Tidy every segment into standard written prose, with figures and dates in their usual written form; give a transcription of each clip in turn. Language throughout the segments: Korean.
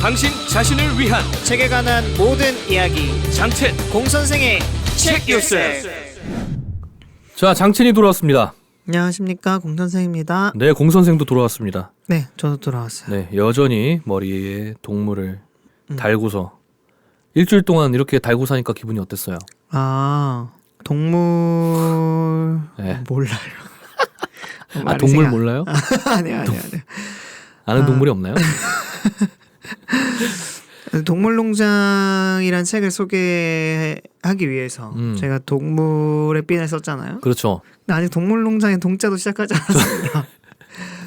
당신 자신을 위한 책에 관한 모든 이야기 장첸 공선생의 책 요셉. 자, 장첸이 돌아왔습니다. 안녕하십니까, 공선생입니다. 네, 공선생도 돌아왔습니다. 네, 저도 돌아왔어요. 네, 여전히 머리에 동물을 달고서 일주일 동안 이렇게 달고 사니까 기분이 어땠어요? 아, 동물 네. 몰라요. 아, 동물 몰라요? 아니요. 아는 동물이 없나요? 동물농장이란 책을 소개하기 위해서 제가 동물의 핀을 썼잖아요. 그렇죠. 근데 아직 동물농장의 동자도 시작하지 않았습니다.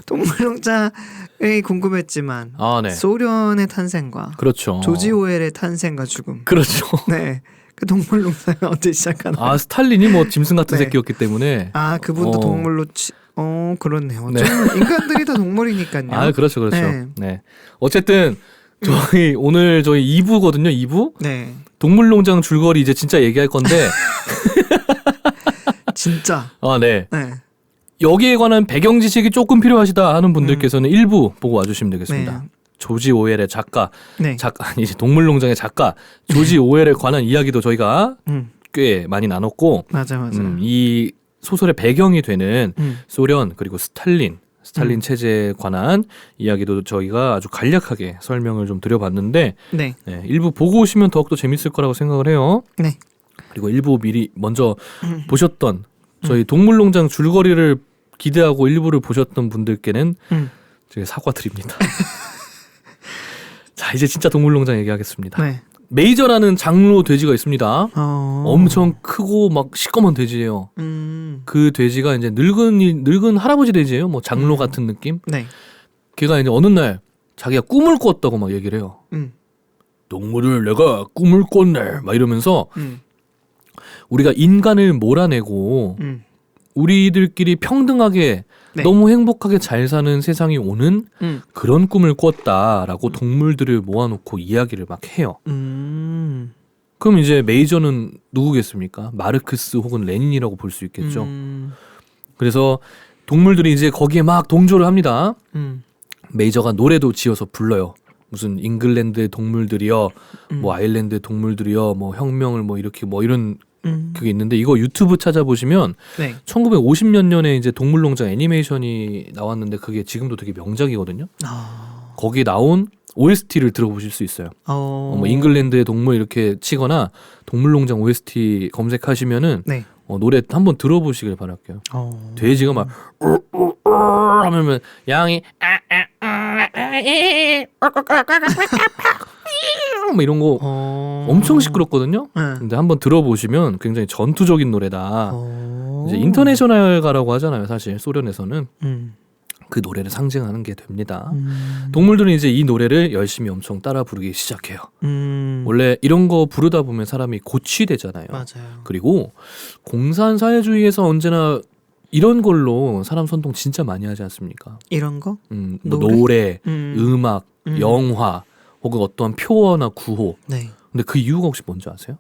동물농장이 궁금했지만 아, 네. 소련의 탄생과 그렇죠. 조지 오웰의 탄생과 죽음. 그렇죠. 네, 그 동물농장을 언제 시작하나? 아, 스탈린이 뭐 짐승 같은 네. 새끼였기 때문에. 아, 그분도 동물로 그렇네요. 네. 인간들이 다 동물이니까요. 아, 그렇죠. 네. 네. 어쨌든 오늘 저희 2부거든요. 2부. 네, 동물농장 줄거리 이제 진짜 얘기할 건데. 진짜. 아, 네. 네. 여기에 관한 배경 지식이 조금 필요하시다 하는 분들께서는 1부 보고 와주시면 되겠습니다. 네. 조지 오웰의 작가, 네. 이제 동물농장의 작가 조지 오웰에 관한 이야기도 저희가 음, 꽤 많이 나눴고, 맞아. 이 소설의 배경이 되는 소련 그리고 스탈린 체제에 관한 이야기도 저희가 아주 간략하게 설명을 좀 드려봤는데, 네. 네, 1부 보고 오시면 더욱더 재밌을 거라고 생각을 해요. 네. 그리고 1부 미리 먼저 보셨던 저희 동물농장 줄거리를 기대하고 1부를 보셨던 분들께는 제가 사과드립니다. 자, 이제 진짜 동물농장 얘기하겠습니다. 네. 메이저라는 장로 돼지가 있습니다. 엄청 크고 막 시꺼먼 돼지예요. 그 돼지가 이제 늙은 할아버지 돼지예요. 뭐 장로 같은 느낌. 네. 걔가 이제 어느 날 자기가 꿈을 꿨다고 막 얘기를 해요. 동물을 내가 꿈을 꿨네. 막 이러면서 우리가 인간을 몰아내고 우리들끼리 평등하게 네. 너무 행복하게 잘 사는 세상이 오는 그런 꿈을 꿨다라고 동물들을 모아놓고 이야기를 막 해요. 그럼 이제 메이저는 누구겠습니까? 마르크스 혹은 레닌이라고 볼 수 있겠죠. 그래서 동물들이 이제 거기에 막 동조를 합니다. 메이저가 노래도 지어서 불러요. 무슨 잉글랜드의 동물들이여, 뭐 아일랜드의 동물들이여, 뭐 혁명을 뭐 이렇게 뭐 이런 그게 있는데, 이거 유튜브 찾아보시면 네. 1950년 년에 이제 동물농장 애니메이션이 나왔는데 그게 지금도 되게 명작이거든요. 거기 나온 OST를 들어보실 수 있어요. 뭐 잉글랜드의 동물 이렇게 치거나 동물농장 OST 검색하시면은 네. 노래 한번 들어보시길 바랄게요. 돼지가 막 하면 양이 뭐 이런 거 엄청 시끄럽거든요. 근데 한번 들어보시면 굉장히 전투적인 노래다. 이제 인터내셔널가라고 하잖아요. 사실 소련에서는 그 노래를 상징하는 게 됩니다. 동물들은 이제 이 노래를 열심히 엄청 따라 부르기 시작해요. 원래 이런 거 부르다 보면 사람이 고취되잖아요. 맞아요. 그리고 공산 사회주의에서 언제나 이런 걸로 사람 선동 진짜 많이 하지 않습니까? 이런 거? 뭐 노래, 음악, 영화 혹은 어떠한 표어나 구호. 네. 근데 그 이유가 혹시 뭔지 아세요?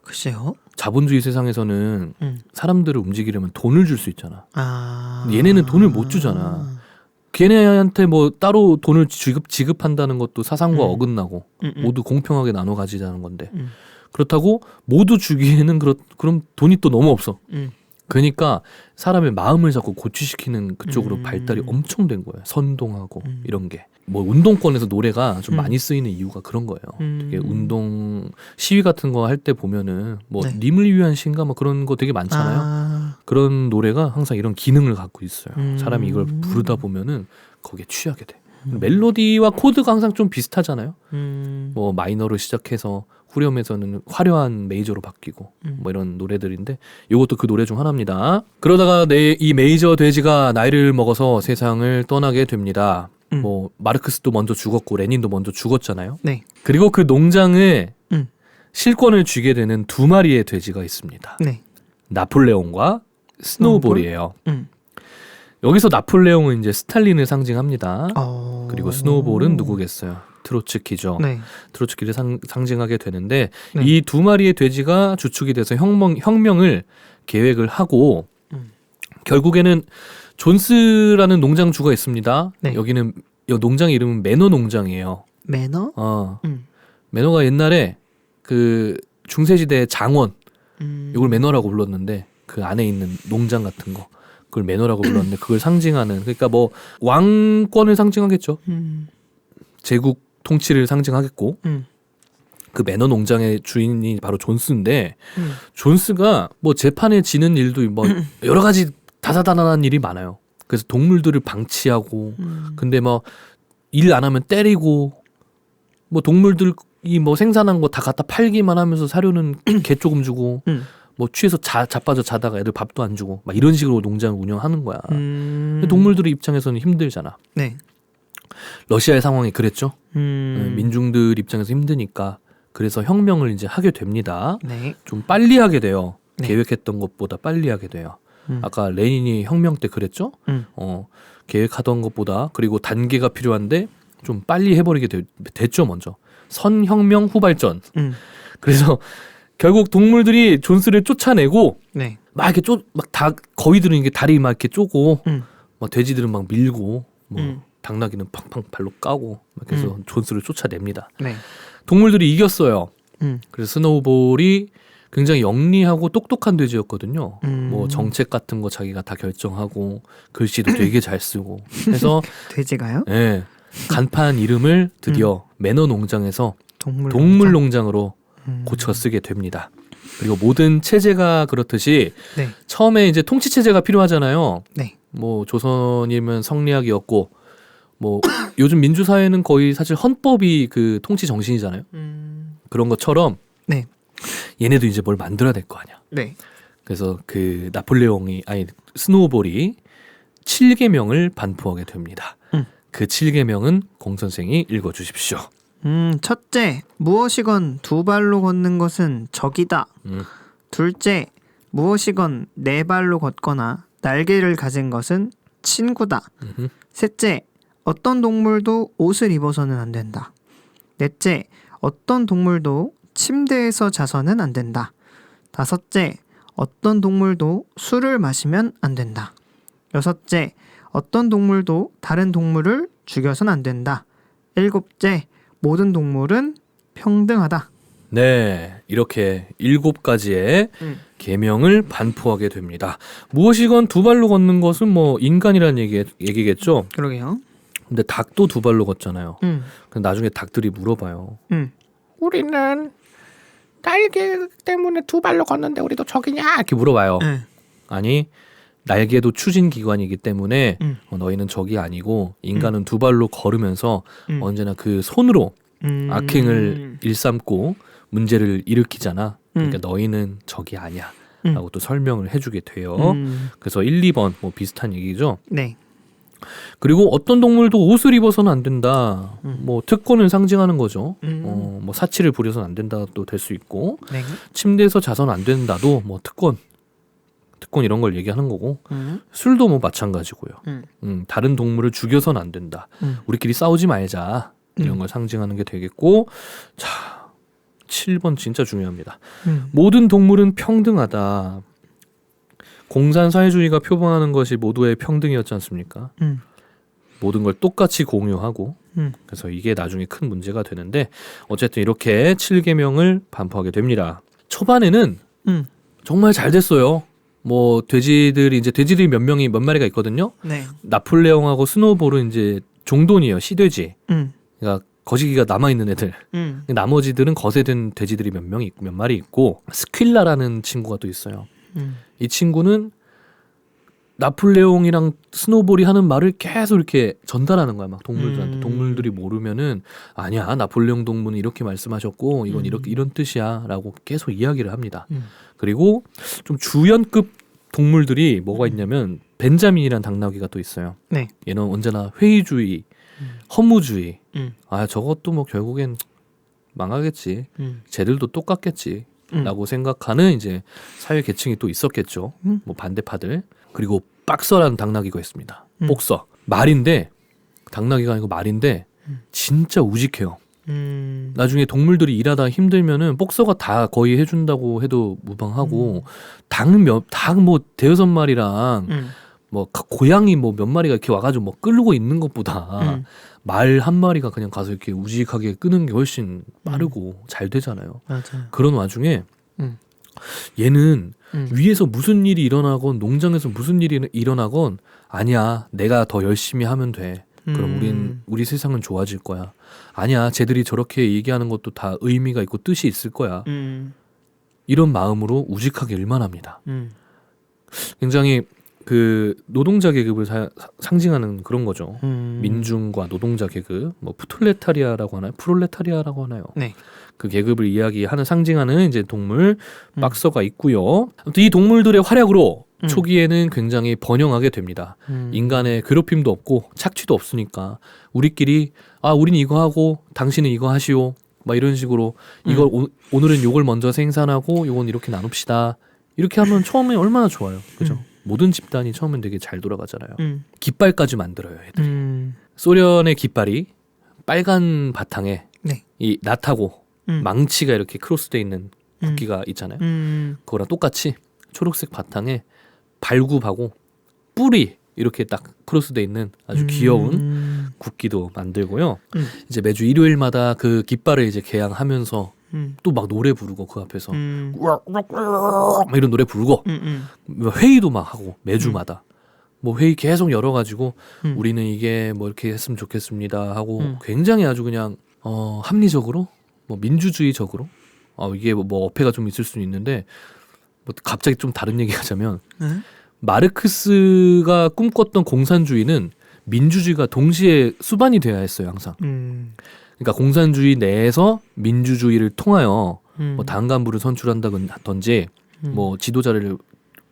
글쎄요. 자본주의 세상에서는 사람들을 움직이려면 돈을 줄 수 있잖아. 근데 얘네는 돈을 못 주잖아. 걔네한테 뭐 따로 돈을 지급한다는 것도 사상과 어긋나고 모두 공평하게 나눠 가지자는 건데, 그렇다고 모두 주기에는 그럼 돈이 또 너무 없어. 그러니까 사람의 마음을 자꾸 고취시키는 그쪽으로 발달이 엄청 된 거예요. 선동하고 이런 게. 뭐 운동권에서 노래가 좀 많이 쓰이는 이유가 그런 거예요. 되게 운동 시위 같은 거 할 때 보면은 뭐 네. 님을 위한 시인가 뭐 그런 거 되게 많잖아요. 그런 노래가 항상 이런 기능을 갖고 있어요. 사람이 이걸 부르다 보면은 거기에 취하게 돼. 멜로디와 코드가 항상 좀 비슷하잖아요. 뭐 마이너로 시작해서 후렴에서는 화려한 메이저로 바뀌고 뭐 이런 노래들인데, 이것도 그 노래 중 하나입니다. 그러다가 이 메이저 돼지가 나이를 먹어서 세상을 떠나게 됩니다. 뭐 마르크스도 먼저 죽었고 레닌도 먼저 죽었잖아요. 네. 그리고 그 농장에 실권을 쥐게 되는 두 마리의 돼지가 있습니다. 네. 나폴레옹과 스노우볼이에요. 여기서 나폴레옹은 이제 스탈린을 상징합니다. 그리고 스노우볼은 누구겠어요? 트로츠키죠. 네. 트로츠키를 상징하게 되는데, 네. 이 두 마리의 돼지가 주축이 돼서 혁명을 계획을 하고 결국에는 존스라는 농장주가 있습니다. 네. 여기는 농장 이름은 매너 농장이에요. 매너? 매너가 옛날에 그 중세시대 장원 이걸 매너라고 불렀는데 그 안에 있는 농장 같은 거 그걸 매너라고 불렀는데 그걸 상징하는 그러니까 뭐 왕권을 상징하겠죠. 제국 통치를 상징하겠고 그 매너 농장의 주인이 바로 존스인데 존스가 뭐 재판에 지는 일도 뭐 여러 가지 다사다난한 일이 많아요. 그래서 동물들을 방치하고 근데 뭐 일 안 하면 때리고 뭐 동물들이 뭐 생산한 거 다 갖다 팔기만 하면서 사료는 개 조금 주고 뭐 취해서 자빠져 자다가 애들 밥도 안 주고 막 이런 식으로 농장을 운영하는 거야. 근데 동물들의 입장에서는 힘들잖아. 네. 러시아의 상황이 그랬죠. 민중들 입장에서 힘드니까 그래서 혁명을 이제 하게 됩니다. 네. 좀 빨리 하게 돼요. 네. 계획했던 것보다 빨리 하게 돼요. 아까 레닌이 혁명 때 그랬죠. 계획하던 것보다 그리고 단계가 필요한데 좀 빨리 해버리게 됐죠. 먼저 선혁명 후발전. 그래서 결국 동물들이 존스를 쫓아내고 네. 막 이렇게 다 거위들은 이게 다리 막 이렇게 쪼고 막 돼지들은 막 밀고 뭐 당나귀는 팡팡 발로 까고 막 해서 존스를 쫓아냅니다. 네. 동물들이 이겼어요. 그래서 스노우볼이 굉장히 영리하고 똑똑한 돼지였거든요. 뭐 정책 같은 거 자기가 다 결정하고 글씨도 되게 잘 쓰고 해서 돼지가요? 네, 간판 이름을 드디어 매너 농장에서 동물 농장으로 고쳐 쓰게 됩니다. 그리고 모든 체제가 그렇듯이 네. 처음에 이제 통치 체제가 필요하잖아요. 네. 뭐 조선이면 성리학이었고 뭐 요즘 민주사회는 거의 사실 헌법이 그 통치 정신이잖아요. 그런 것처럼 네. 얘네도 이제 뭘 만들어야 될 거 아니야. 네. 그래서 그 스노우볼이 7계명을 반포하게 됩니다. 그 7계명은 공 선생이 읽어주십시오. 첫째, 무엇이건 두 발로 걷는 것은 적이다. 둘째, 무엇이건 네 발로 걷거나 날개를 가진 것은 친구다. 셋째, 어떤 동물도 옷을 입어서는 안 된다. 넷째, 어떤 동물도 침대에서 자서는 안 된다. 다섯째, 어떤 동물도 술을 마시면 안 된다. 여섯째, 어떤 동물도 다른 동물을 죽여서는 안 된다. 일곱째, 모든 동물은 평등하다. 네, 이렇게 7가지의 계명을 반포하게 됩니다. 무엇이건 두 발로 걷는 것은 뭐 인간이라는 얘기겠죠. 그러게요. 근데 닭도 두 발로 걷잖아요. 근데 나중에 닭들이 물어봐요. 우리는 날개 때문에 두 발로 걷는데 우리도 적이냐? 이렇게 물어봐요. 아니 날개도 추진 기관이기 때문에 너희는 적이 아니고 인간은 두 발로 걸으면서 언제나 그 손으로 악행을 일삼고 문제를 일으키잖아. 그러니까 너희는 적이 아니야 라고 또 설명을 해주게 돼요. 그래서 1, 2번 뭐 비슷한 얘기죠. 네. 그리고 어떤 동물도 옷을 입어서는 안 된다. 뭐 특권을 상징하는 거죠. 뭐 사치를 부려서는 안 된다도 될 수 있고 네. 침대에서 자서는 안 된다도 뭐 특권 이런 걸 얘기하는 거고 술도 뭐 마찬가지고요. 다른 동물을 죽여서는 안 된다. 우리끼리 싸우지 말자. 이런 걸 상징하는 게 되겠고 자 7번 진짜 중요합니다. 모든 동물은 평등하다. 공산사회주의가 표방하는 것이 모두의 평등이었지 않습니까? 모든 걸 똑같이 공유하고 그래서 이게 나중에 큰 문제가 되는데 어쨌든 이렇게 7계명을 반포하게 됩니다. 초반에는 정말 잘 됐어요. 뭐 돼지들이 몇 마리가 있거든요. 네. 나폴레옹하고 스노우볼은 이제 종돈이에요. 시돼지. 그러니까 거시기가 남아 있는 애들. 나머지들은 거세된 돼지들이 몇 마리 있고 스퀼라라는 친구가 또 있어요. 이 친구는 나폴레옹이랑 스노우볼이 하는 말을 계속 이렇게 전달하는 거야. 막 동물들한테. 동물들이 모르면은 아니야 나폴레옹 동무는 이렇게 말씀하셨고 이건 이런 뜻이야 라고 계속 이야기를 합니다. 그리고 좀 주연급 동물들이 뭐가 있냐면 벤자민이란 당나귀가 또 있어요. 네. 얘는 언제나 회의주의, 허무주의. 아 저것도 뭐 결국엔 망하겠지. 쟤들도 똑같겠지. 라고 생각하는 이제 사회 계층이 또 있었겠죠. 뭐 반대파들. 그리고 박서라는 당나귀가 있습니다. 복서. 말인데 당나귀가 아니고 말인데 진짜 우직해요. 나중에 동물들이 일하다 힘들면은 복서가 다 거의 해준다고 해도 무방하고 닭 뭐 대여섯 마리랑 뭐 고양이 뭐 몇 마리가 이렇게 와가지고 뭐 끌고 있는 것보다 말 한 마리가 그냥 가서 이렇게 우직하게 끄는 게 훨씬 빠르고 잘 되잖아요. 맞아요. 그런 와중에 음. 얘는 위에서 무슨 일이 일어나건 농장에서 무슨 일이 일어나건 아니야 내가 더 열심히 하면 돼. 그럼 우리 세상은 좋아질 거야. 아니야 쟤들이 저렇게 얘기하는 것도 다 의미가 있고 뜻이 있을 거야. 이런 마음으로 우직하게 일만 합니다. 굉장히 그 노동자 계급을 상징하는 그런 거죠. 민중과 노동자 계급, 뭐 프롤레타리아라고 하나요? 프롤레타리아라고 하나요? 네. 그 계급을 이야기하는 상징하는 이제 동물 박서가 있고요. 아무튼 이 동물들의 활약으로 초기에는 굉장히 번영하게 됩니다. 인간의 괴롭힘도 없고 착취도 없으니까 우리끼리 우린 이거 하고 당신은 이거 하시오. 막 이런 식으로 이걸 오늘은 요걸 먼저 생산하고 요건 이렇게 나눕시다. 이렇게 하면 처음에 얼마나 좋아요. 그죠? 모든 집단이 처음엔 되게 잘 돌아가잖아요. 깃발까지 만들어요, 애들이. 소련의 깃발이 빨간 바탕에 네. 이 낫하고 망치가 이렇게 크로스되어 있는 국기가 있잖아요. 그거랑 똑같이 초록색 바탕에 발굽하고 뿔이 이렇게 딱 크로스되어 있는 아주 귀여운 국기도 만들고요. 이제 매주 일요일마다 그 깃발을 이제 개양하면서 또 막 노래 부르고 그 앞에서 막 이런 노래 부르고 회의도 막 하고 매주마다 뭐 회의 계속 열어가지고 우리는 이게 뭐 이렇게 했으면 좋겠습니다 하고 굉장히 아주 그냥 합리적으로 뭐 민주주의적으로 이게 뭐 어폐가 좀 있을 수는 있는데 뭐 갑자기 좀 다른 얘기하자면 마르크스가 꿈꿨던 공산주의는 민주주의가 동시에 수반이 돼야 했어요 항상. 그러니까 공산주의 내에서 민주주의를 통하여 뭐 당 간부를 선출한다든지 뭐 지도자를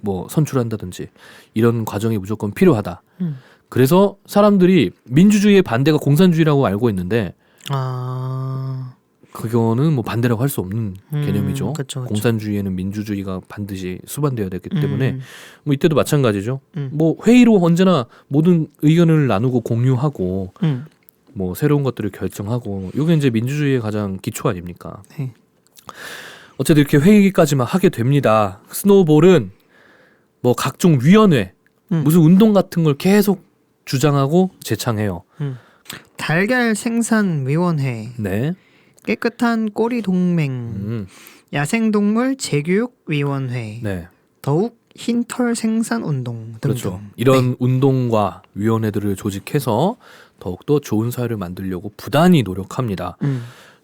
뭐 선출한다든지 이런 과정이 무조건 필요하다. 그래서 사람들이 민주주의의 반대가 공산주의라고 알고 있는데 그거는 뭐 반대라고 할 수 없는 개념이죠. 그쵸. 공산주의에는 민주주의가 반드시 수반되어야 되기 때문에 뭐 이때도 마찬가지죠. 뭐 회의로 언제나 모든 의견을 나누고 공유하고 뭐 새로운 것들을 결정하고 이게 이제 민주주의의 가장 기초 아닙니까? 네. 어쨌든 이렇게 회의까지 막 하게 됩니다. 스노우볼은 뭐 각종 위원회 무슨 운동 같은 걸 계속 주장하고 제창해요. 달걀 생산위원회, 네. 깨끗한 꼬리 동맹, 야생동물 재교육위원회, 네. 더욱 흰털 생산운동 등등. 그렇죠. 이런 운동과 위원회들을 조직해서 더욱더 좋은 사회를 만들려고 부단히 노력합니다.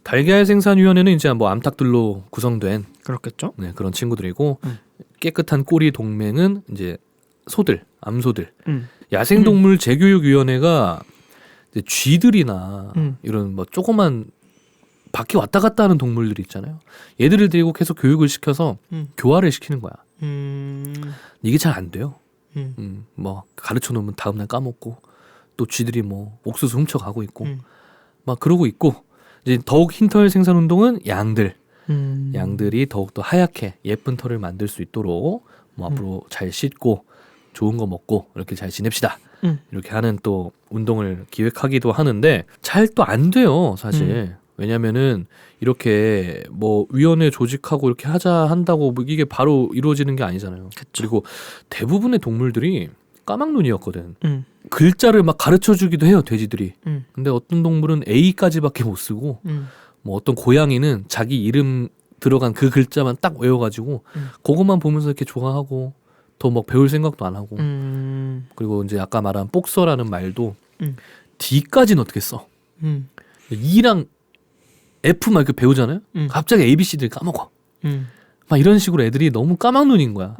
달걀 생산위원회는 이제 뭐 암탉들로 구성된 그렇겠죠. 네, 그런 친구들이고 깨끗한 꼬리 동맹은 이제 소들, 암소들. 야생동물 재교육위원회가 이제 쥐들이나 이런 뭐 조그만 밖에 왔다 갔다 하는 동물들이 있잖아요. 얘들을 데리고 계속 교육을 시켜서 교화를 시키는 거야. 이게 잘 안 돼요. 뭐 가르쳐 놓으면 다음날 까먹고 또 쥐들이 뭐 옥수수 훔쳐가고 있고 막 그러고 있고 이제 더욱 흰털 생산 운동은 양들이 더욱더 하얗게 예쁜 털을 만들 수 있도록 뭐 앞으로 잘 씻고 좋은 거 먹고 이렇게 잘 지냅시다. 이렇게 하는 또 운동을 기획하기도 하는데 잘 또 안 돼요, 사실. 왜냐면은 이렇게 뭐 위원회 조직하고 이렇게 한다고 뭐 이게 바로 이루어지는 게 아니잖아요. 그쵸. 그리고 대부분의 동물들이 까막눈이었거든. 글자를 막 가르쳐 주기도 해요, 돼지들이. 근데 어떤 동물은 A까지밖에 못 쓰고 뭐 어떤 고양이는 자기 이름 들어간 그 글자만 딱 외워가지고 그것만 보면서 이렇게 좋아하고 더 막 배울 생각도 안 하고 그리고 이제 아까 말한 복서라는 말도 D까지는 어떻게 써? E랑 F만 이렇게 배우잖아요. 갑자기 ABCD를 까먹어. 막 이런 식으로 애들이 너무 까막눈인 거야.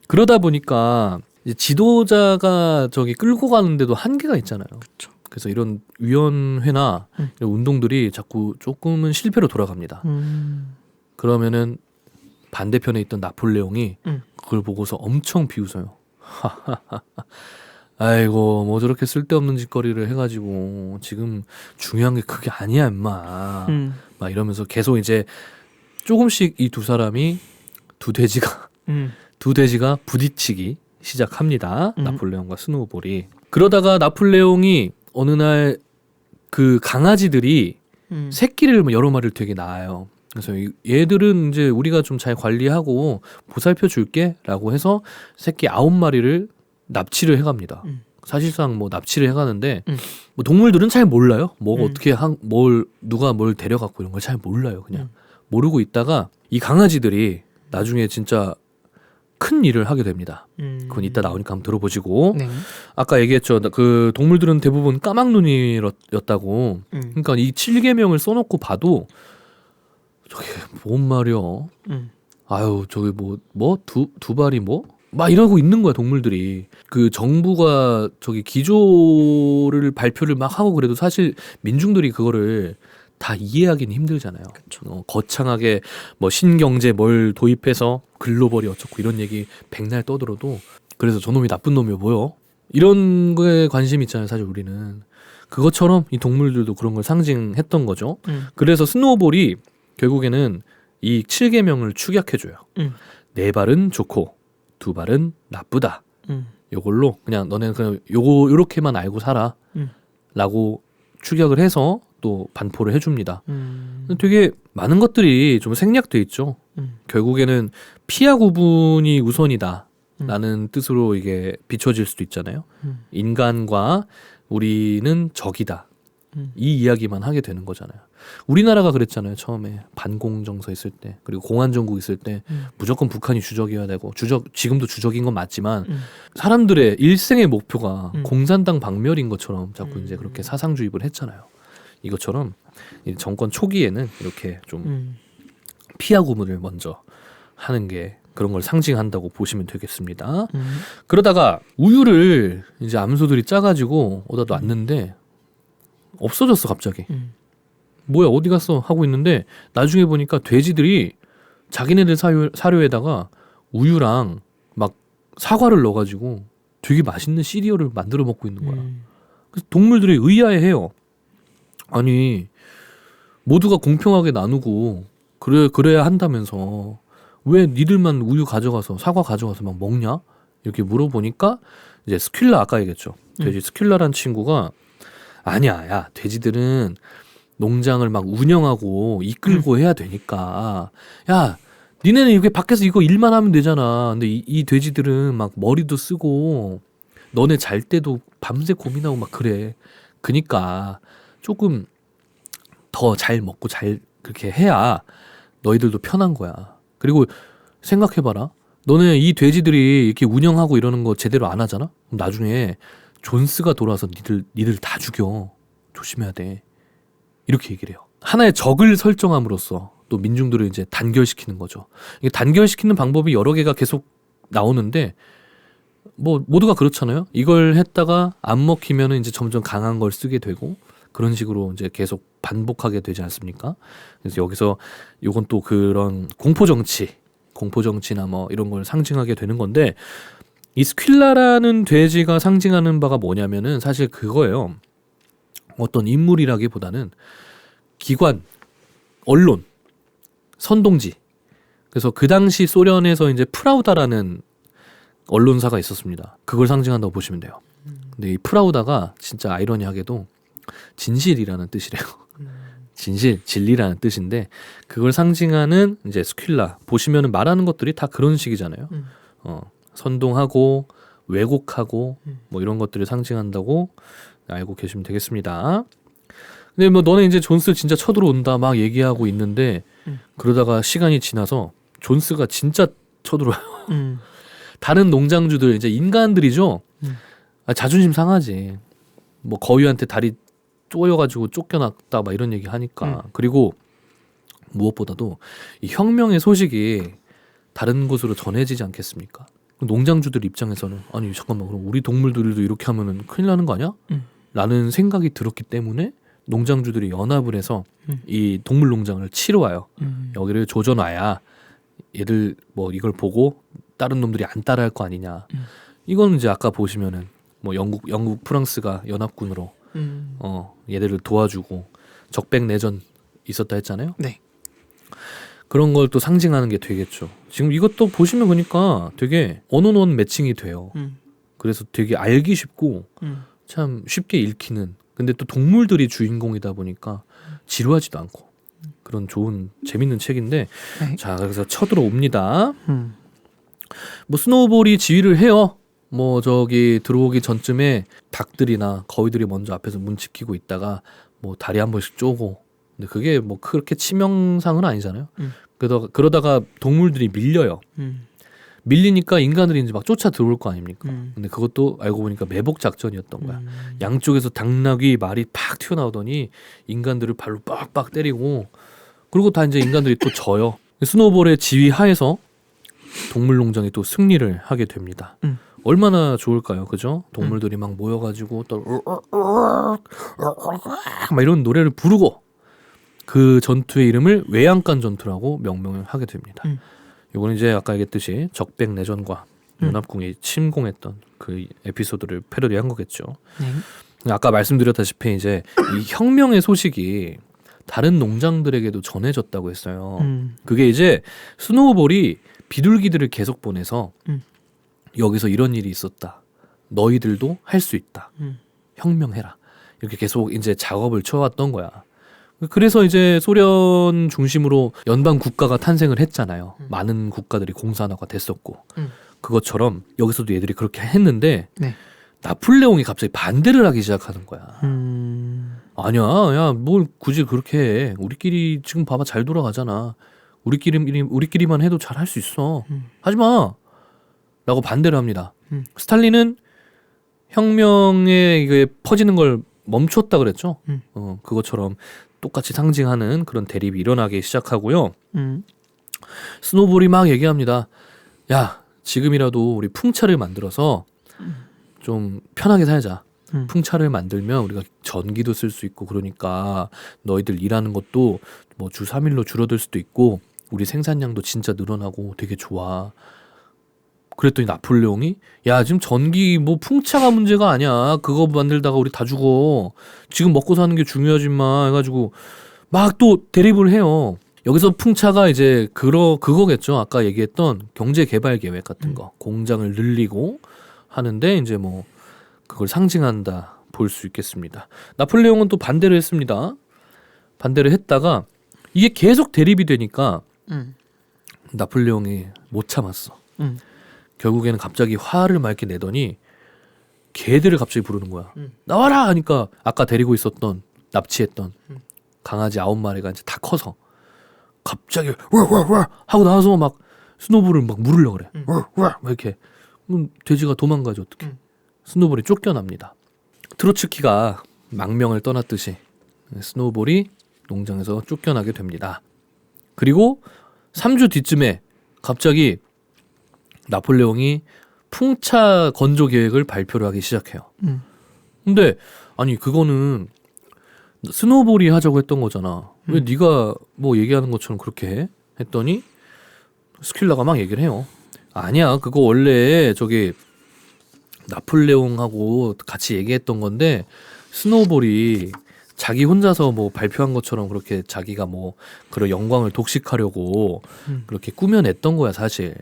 그러다 보니까 이제 지도자가 저기 끌고 가는데도 한계가 있잖아요. 그쵸. 그래서 이런 위원회나 이런 운동들이 자꾸 조금은 실패로 돌아갑니다. 그러면은 반대편에 있던 나폴레옹이 그걸 보고서 엄청 비웃어요. 아이고 뭐 저렇게 쓸데없는 짓거리를 해가지고 지금 중요한 게 그게 아니야 임마. 막 이러면서 계속 이제 조금씩 이 두 사람이 두 돼지가 부딪히기 시작합니다. 나폴레옹과 스노우볼이. 그러다가 나폴레옹이 어느 날 그 강아지들이 새끼를 여러 마리를 되게 낳아요. 그래서 얘들은 이제 우리가 좀 잘 관리하고 보살펴 줄게 라고 해서 새끼 9마리를 납치를 해갑니다. 사실상 뭐 납치를 해가는데 뭐 동물들은 잘 몰라요. 뭐 어떻게 뭘 누가 뭘 데려갔고 이런 걸 잘 몰라요. 그냥 모르고 있다가 이 강아지들이 나중에 진짜 큰 일을 하게 됩니다. 그건 이따 나오니까 한번 들어보시고. 네. 아까 얘기했죠. 그 동물들은 대부분 까막눈이었다고. 그러니까 이 7계명을 써놓고 봐도 저게 뭔 말이야. 아유 저기 두 발이 막 이러고 있는 거야 동물들이. 그 정부가 저기 기조를 발표를 막 하고 그래도 사실 민중들이 그거를 다 이해하기는 힘들잖아요. 거창하게 뭐 신경제 뭘 도입해서 글로벌이 어쩌고 이런 얘기 백날 떠들어도 그래서 저놈이 나쁜 놈이야 뭐요? 이런 거에 관심 있잖아요. 사실 우리는. 그것처럼 이 동물들도 그런 걸 상징했던 거죠. 그래서 스노우볼이 결국에는 이 7계명을 축약해줘요. 4발은 좋고 2발은 나쁘다. 요걸로 그냥 너네는 그냥 요렇게만 알고 살아 라고 축약을 해서 또 반포를 해줍니다. 되게 많은 것들이 좀 생략돼 있죠. 결국에는 피하 구분이 우선이다 라는 뜻으로 이게 비춰질 수도 있잖아요. 인간과 우리는 적이다. 이 이야기만 하게 되는 거잖아요. 우리나라가 그랬잖아요. 처음에 반공정서 있을 때 그리고 공안정국 있을 때 무조건 북한이 주적이어야 되고 지금도 주적인 건 맞지만 사람들의 일생의 목표가 공산당 박멸인 것처럼 자꾸 이제 그렇게 사상주입을 했잖아요. 이것처럼 정권 초기에는 이렇게 좀 피하 구분을 먼저 하는 게 그런 걸 상징한다고 보시면 되겠습니다. 그러다가 우유를 이제 암소들이 짜가지고 오다 놨는데 없어졌어 갑자기. 뭐야 어디 갔어 하고 있는데 나중에 보니까 돼지들이 자기네들 사료에다가 우유랑 막 사과를 넣어가지고 되게 맛있는 시리얼을 만들어 먹고 있는 거야. 그래서 동물들이 의아해해요. 아니 모두가 공평하게 나누고 그래야 한다면서 왜 니들만 우유 가져가서 사과 가져가서 막 먹냐 이렇게 물어보니까 이제 스퀼라 아까 얘기했죠. 돼지 스퀼라란 친구가 아니야 야 돼지들은 농장을 막 운영하고 이끌고 해야 되니까 야 니네는 이렇게 밖에서 이거 일만 하면 되잖아. 근데 이 돼지들은 막 머리도 쓰고 너네 잘 때도 밤새 고민하고 막 그래. 그니까 조금 더 잘 먹고 잘 그렇게 해야 너희들도 편한 거야. 그리고 생각해봐라. 너네 이 돼지들이 이렇게 운영하고 이러는 거 제대로 안 하잖아? 그럼 나중에 존스가 돌아와서 니들 다 죽여. 조심해야 돼. 이렇게 얘기를 해요. 하나의 적을 설정함으로써 또 민중들을 이제 단결시키는 거죠. 이게 단결시키는 방법이 여러 개가 계속 나오는데 뭐 모두가 그렇잖아요. 이걸 했다가 안 먹히면은 이제 점점 강한 걸 쓰게 되고 그런 식으로 이제 계속 반복하게 되지 않습니까? 그래서 여기서 요건 또 그런 공포 정치나 뭐 이런 걸 상징하게 되는 건데 이 스퀼라라는 돼지가 상징하는 바가 뭐냐면은 사실 그거예요. 어떤 인물이라기보다는 기관, 언론, 선동지. 그래서 그 당시 소련에서 이제 프라우다라는 언론사가 있었습니다. 그걸 상징한다고 보시면 돼요. 근데 이 프라우다가 진짜 아이러니하게도 진실이라는 뜻이래요. 진리라는 뜻인데 그걸 상징하는 이제 스퀼라 보시면은 말하는 것들이 다 그런 식이잖아요. 선동하고 왜곡하고 뭐 이런 것들을 상징한다고 알고 계시면 되겠습니다. 근데 뭐 너네 이제 존스 진짜 쳐들어온다 막 얘기하고 있는데 그러다가 시간이 지나서 존스가 진짜 쳐들어와요. 다른 농장주들 이제 인간들이죠. 자존심 상하지. 뭐 거위한테 다리 쪼여가지고 쫓겨났다 막 이런 얘기 하니까. 그리고 무엇보다도 이 혁명의 소식이 다른 곳으로 전해지지 않겠습니까? 농장주들 입장에서는 아니 잠깐만 그럼 우리 동물들도 이렇게 하면은 큰일 나는 거 아니야? 라는 생각이 들었기 때문에 농장주들이 연합을 해서 이 동물 농장을 치러 와요. 여기를 조져놔야 얘들 뭐 이걸 보고 다른 놈들이 안 따라할 거 아니냐. 이건 이제 아까 보시면은 뭐 영국 프랑스가 연합군으로 얘들을 도와주고 적백 내전 있었다 했잖아요. 네. 그런 걸 또 상징하는 게 되겠죠. 지금 이것도 보시면 보니까 되게 언어논 매칭이 돼요. 그래서 되게 알기 쉽고 참 쉽게 읽히는. 근데 또 동물들이 주인공이다 보니까 지루하지도 않고 그런 좋은 재밌는 책인데 네. 자 그래서 쳐들어옵니다. 뭐 스노우볼이 지휘를 해요. 뭐 저기 들어오기 전쯤에 닭들이나 거위들이 먼저 앞에서 문 지키고 있다가 뭐 다리 한 번씩 쪼고. 근데 그게 뭐 그렇게 치명상은 아니잖아요. 그러다가 동물들이 밀려요. 밀리니까 인간들이 이제 막 쫓아 들어올 거 아닙니까? 근데 그것도 알고 보니까 매복 작전이었던 거야. 양쪽에서 당나귀 말이 팍 튀어나오더니 인간들을 발로 빡빡 때리고, 그리고 다 이제 인간들이 또 져요. 스노우볼의 지휘 하에서 동물농장이 또 승리를 하게 됩니다. 얼마나 좋을까요, 그죠? 동물들이 막 모여가지고 또 막 이런 노래를 부르고, 그 전투의 이름을 외양간 전투라고 명명을 하게 됩니다. 이거는 이제 아까 얘기했듯이 적백내전과 연합궁이 침공했던 그 에피소드를 패러디한 거겠죠. 아까 말씀드렸다시피 이제 이 혁명의 소식이 다른 농장들에게도 전해졌다고 했어요. 그게 이제 스노우볼이 비둘기들을 계속 보내서 여기서 이런 일이 있었다. 너희들도 할 수 있다. 혁명해라. 이렇게 계속 이제 작업을 쳐왔던 거야. 그래서 이제 소련 중심으로 연방 국가가 탄생을 했잖아요. 많은 국가들이 공산화가 됐었고. 그것처럼 여기서도 얘들이 그렇게 했는데 네. 나폴레옹이 갑자기 반대를 하기 시작하는 거야. 아니야, 야, 뭘 굳이 그렇게 해. 우리끼리 지금 봐봐 잘 돌아가잖아. 우리끼리만 해도 잘 할 수 있어. 하지 마. 라고 반대를 합니다. 스탈린은 혁명에 이게 퍼지는 걸 멈췄다 그랬죠. 그것처럼 똑같이 상징하는 그런 대립이 일어나기 시작하고요. 스노볼이 막 얘기합니다. 야, 지금이라도 우리 풍차를 만들어서 좀 편하게 살자. 풍차를 만들면 우리가 전기도 쓸 수 있고, 그러니까 너희들 일하는 것도 뭐 주 3일로 줄어들 수도 있고, 우리 생산량도 진짜 늘어나고 되게 좋아. 그랬더니 나폴레옹이 야, 지금 전기 뭐 풍차가 문제가 아니야. 그거 만들다가 우리 다 죽어. 지금 먹고 사는 게 중요하지 마 해가지고 막 또 대립을 해요. 여기서 풍차가 이제 그거겠죠. 아까 얘기했던 경제개발 계획 같은 거. 공장을 늘리고 하는데 이제 뭐 그걸 상징한다 볼 수 있겠습니다. 나폴레옹은 또 반대를 했습니다. 반대를 했다가 이게 계속 대립이 되니까 나폴레옹이 못 참았어. 결국에는 갑자기 화를 맑게 내더니 개들을 갑자기 부르는 거야. 나와라 하니까 아까 데리고 있었던 납치했던 강아지 9마리가 이제 다 커서 갑자기 와 하고 나와서 막 스노볼을 막 물으려고 그래. 막 이렇게. 그럼 돼지가 도망가죠. 어떻게. 스노볼이 쫓겨납니다. 트로츠키가 망명을 떠났듯이 스노볼이 농장에서 쫓겨나게 됩니다. 그리고 3주 뒤쯤에 갑자기 나폴레옹이 풍차 건조 계획을 발표를 하기 시작해요. 근데 아니 그거는 스노볼이 하자고 했던 거잖아. 왜 네가 뭐 얘기하는 것처럼 그렇게 해? 했더니 스킬라가 막 얘기를 해요. 아니야, 그거 원래 저기 나폴레옹하고 같이 얘기했던 건데 스노볼이 자기 혼자서 뭐 발표한 것처럼 그렇게 자기가 뭐 그런 영광을 독식하려고 그렇게 꾸며냈던 거야 사실.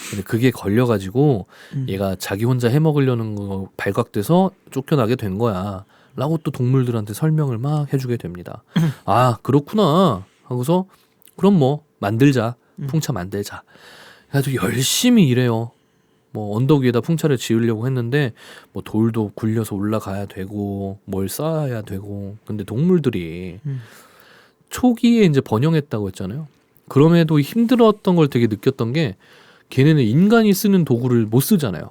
근데 그게 걸려가지고 얘가 자기 혼자 해먹으려는 거 발각돼서 쫓겨나게 된 거야 라고 또 동물들한테 설명을 막 해주게 됩니다. 아, 그렇구나 하고서 그럼 뭐 만들자. 풍차 만들자. 그래가지고 열심히 일해요. 뭐 언덕 위에다 풍차를 지으려고 했는데 뭐 돌도 굴려서 올라가야 되고 뭘 쌓아야 되고. 근데 동물들이 초기에 이제 번영했다고 했잖아요. 그럼에도 힘들었던 걸 되게 느꼈던 게 걔네는 인간이 쓰는 도구를 못 쓰잖아요.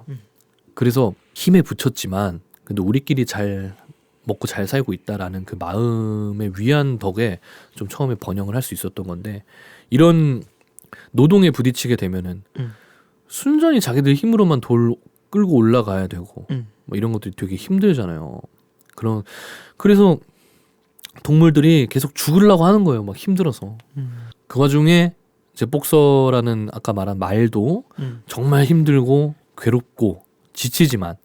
그래서 힘에 부쳤지만 근데 우리끼리 잘 먹고 잘 살고 있다라는 그 마음의 위안 덕에 좀 처음에 번영을 할 수 있었던 건데, 이런 노동에 부딪히게 되면은 순전히 자기들 힘으로만 돌 끌고 올라가야 되고 뭐 이런 것들이 되게 힘들잖아요. 그래서 동물들이 계속 죽으려고 하는 거예요. 막 힘들어서. 그 와중에 이제 복서라는 아까 말한 말도 정말 힘들고 괴롭고 지치지만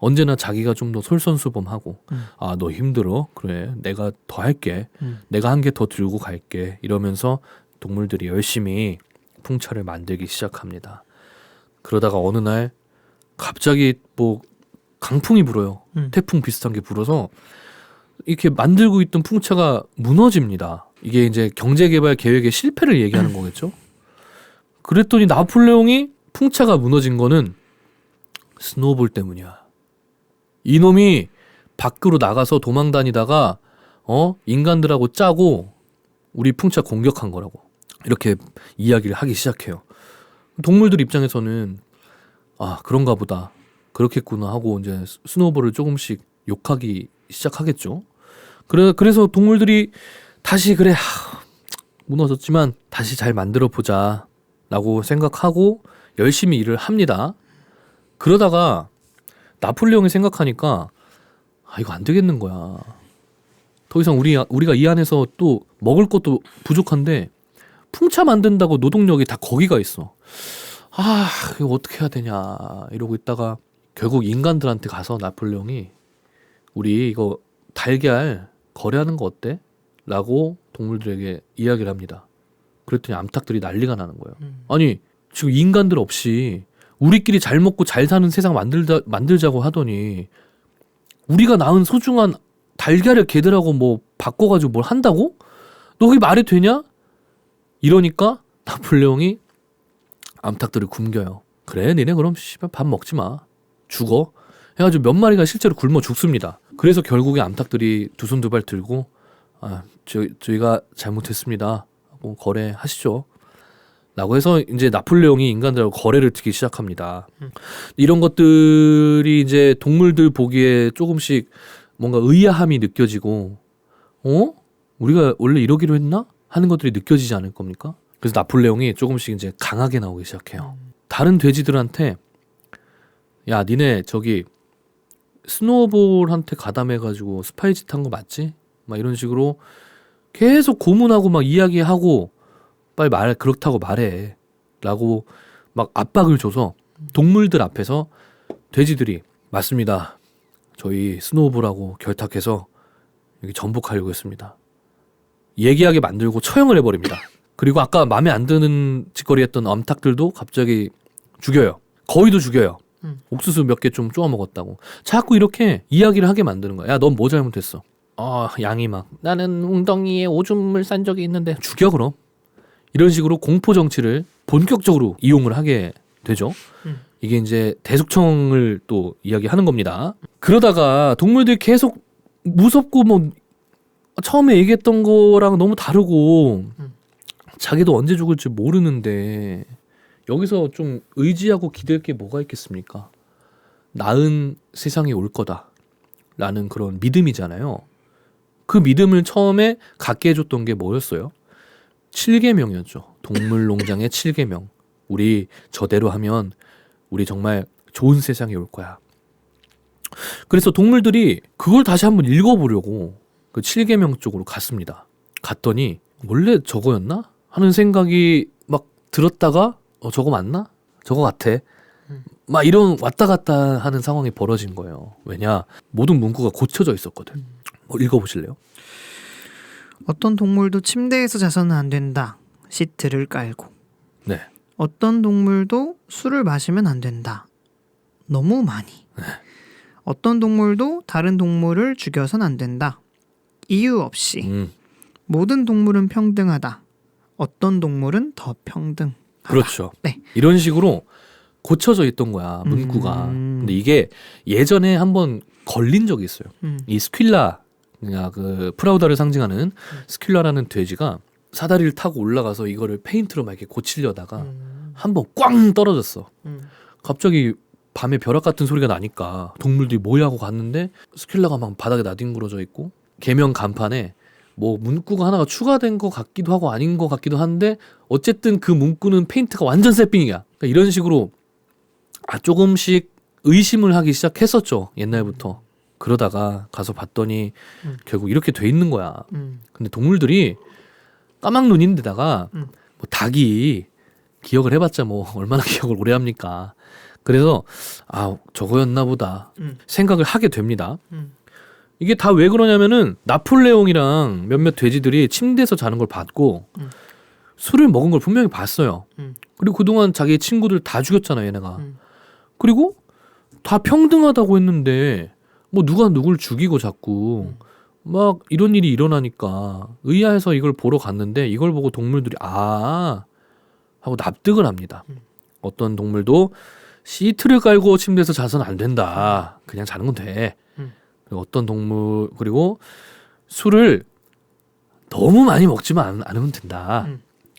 언제나 자기가 좀 더 솔선수범하고 아, 너 힘들어? 그래, 내가 더 할게. 내가 한 개 더 들고 갈게. 이러면서 동물들이 열심히 풍차를 만들기 시작합니다. 그러다가 어느 날 갑자기 뭐 강풍이 불어요. 태풍 비슷한 게 불어서 이렇게 만들고 있던 풍차가 무너집니다. 이게 이제 경제개발 계획의 실패를 얘기하는 거겠죠. 그랬더니 나폴레옹이 풍차가 무너진 거는 스노볼 때문이야. 이놈이 밖으로 나가서 도망 다니다가 인간들하고 짜고 우리 풍차 공격한 거라고. 이렇게 이야기를 하기 시작해요. 동물들 입장에서는 아, 그런가 보다. 그렇겠구나 하고 이제 스노볼을 조금씩 욕하기 시작하겠죠. 그래서 동물들이 다시 그래 무너졌지만 다시 잘 만들어 보자 라고 생각하고 열심히 일을 합니다. 그러다가 나폴레옹이 생각하니까 이거 안 되겠는 거야. 더 이상 우리가 이 안에서 또 먹을 것도 부족한데 풍차 만든다고 노동력이 다 거기가 있어. 이거 어떻게 해야 되냐 이러고 있다가 결국 인간들한테 가서 나폴레옹이 우리 이거 달걀 거래하는 거 어때? 라고 동물들에게 이야기를 합니다. 그랬더니 암탉들이 난리가 나는 거예요. 아니 지금 인간들 없이 우리끼리 잘 먹고 잘 사는 세상 만들자고 하더니 우리가 낳은 소중한 달걀을 걔들하고 뭐 바꿔가지고 뭘 한다고? 너 그게 말이 되냐? 이러니까 나폴레옹이 암탉들을 굶겨요. 그래 니네 그럼 씨발 밥 먹지 마. 죽어. 해가지고 몇 마리가 실제로 굶어 죽습니다. 그래서 결국에 암탉들이 두 손 두 발 들고 저희가 잘못했습니다. 뭐 거래하시죠. 라고 해서 이제 나폴레옹이 인간들하고 거래를 듣기 시작합니다. 이런 것들이 이제 동물들 보기에 조금씩 뭔가 의아함이 느껴지고 우리가 원래 이러기로 했나? 하는 것들이 느껴지지 않을 겁니까? 그래서 나폴레옹이 조금씩 이제 강하게 나오기 시작해요. 다른 돼지들한테 야 니네 저기 스노볼한테 가담해가지고 스파이 짓 한 거 맞지? 막 이런 식으로 계속 고문하고 막 이야기하고 빨리 그렇다고 말해 라고 막 압박을 줘서 동물들 앞에서 돼지들이 맞습니다. 저희 스노볼하고 결탁해서 여기 전복하려고 했습니다. 얘기하게 만들고 처형을 해버립니다. 그리고 아까 마음에 안 드는 짓거리 했던 암탉들도 갑자기 죽여요. 거의도 죽여요. 옥수수 몇 개 좀 쪼아 먹었다고. 자꾸 이렇게 이야기를 하게 만드는 거야. 야, 넌 뭐 잘못했어? 양이 막 나는 웅덩이에 오줌을 싼 적이 있는데 죽여 그럼. 이런 식으로 공포 정치를 본격적으로 이용을 하게 되죠. 이게 이제 대숙청을 또 이야기하는 겁니다. 그러다가 동물들이 계속 무섭고 뭐 처음에 얘기했던 거랑 너무 다르고 자기도 언제 죽을지 모르는데 여기서 좀 의지하고 기댈 게 뭐가 있겠습니까? 나은 세상이 올 거다 라는 그런 믿음이잖아요. 그 믿음을 처음에 갖게 해줬던 게 뭐였어요? 7계명이었죠. 동물농장의 7계명. 우리 저대로 하면 우리 정말 좋은 세상이 올 거야. 그래서 동물들이 그걸 다시 한번 읽어보려고 그 7계명 쪽으로 갔습니다. 갔더니 원래 저거였나? 하는 생각이 막 들었다가 저거 맞나? 저거 같아. 막 이런 왔다 갔다 하는 상황이 벌어진 거예요. 왜냐? 모든 문구가 고쳐져 있었거든. 읽어보실래요? 어떤 동물도 침대에서 자서는 안 된다. 시트를 깔고. 네. 어떤 동물도 술을 마시면 안 된다. 너무 많이. 네. 어떤 동물도 다른 동물을 죽여선 안 된다. 이유 없이. 모든 동물은 평등하다. 어떤 동물은 더 평등하다. 그렇죠. 네. 이런 식으로 고쳐져 있던 거야 문구가. 근데 이게 예전에 한번 걸린 적이 있어요. 이 스퀼라, 그 프라우다를 상징하는 스퀼라라는 돼지가 사다리를 타고 올라가서 이거를 페인트로 막 이렇게 고치려다가 한번 꽝 떨어졌어. 갑자기 밤에 벼락 같은 소리가 나니까 동물들이 뭐야 하고 갔는데 스퀼라가 막 바닥에 나뒹굴어져 있고 계명 간판에 뭐 문구가 하나가 추가된 것 같기도 하고 아닌 것 같기도 한데 어쨌든 그 문구는 페인트가 완전 새삥이야. 그러니까 이런 식으로 조금씩 의심을 하기 시작했었죠. 옛날부터. 그러다가 가서 봤더니 결국 이렇게 돼 있는 거야. 근데 동물들이 까막눈인데다가 뭐 닭이 기억을 해봤자 뭐 얼마나 기억을 오래 합니까. 그래서 저거였나 보다 생각을 하게 됩니다. 이게 다 왜 그러냐면은 나폴레옹이랑 몇몇 돼지들이 침대에서 자는 걸 봤고 술을 먹은 걸 분명히 봤어요. 그리고 그동안 자기 친구들 다 죽였잖아 얘네가. 그리고 다 평등하다고 했는데 뭐 누가 누굴 죽이고 자꾸 막 이런 일이 일어나니까 의아해서 이걸 보러 갔는데 이걸 보고 동물들이 하고 납득을 합니다. 어떤 동물도 시트를 깔고 침대에서 자서는 안 된다. 그냥 자는 건 돼. 그리고 어떤 동물 그리고 술을 너무 많이 먹지만 않으면 된다.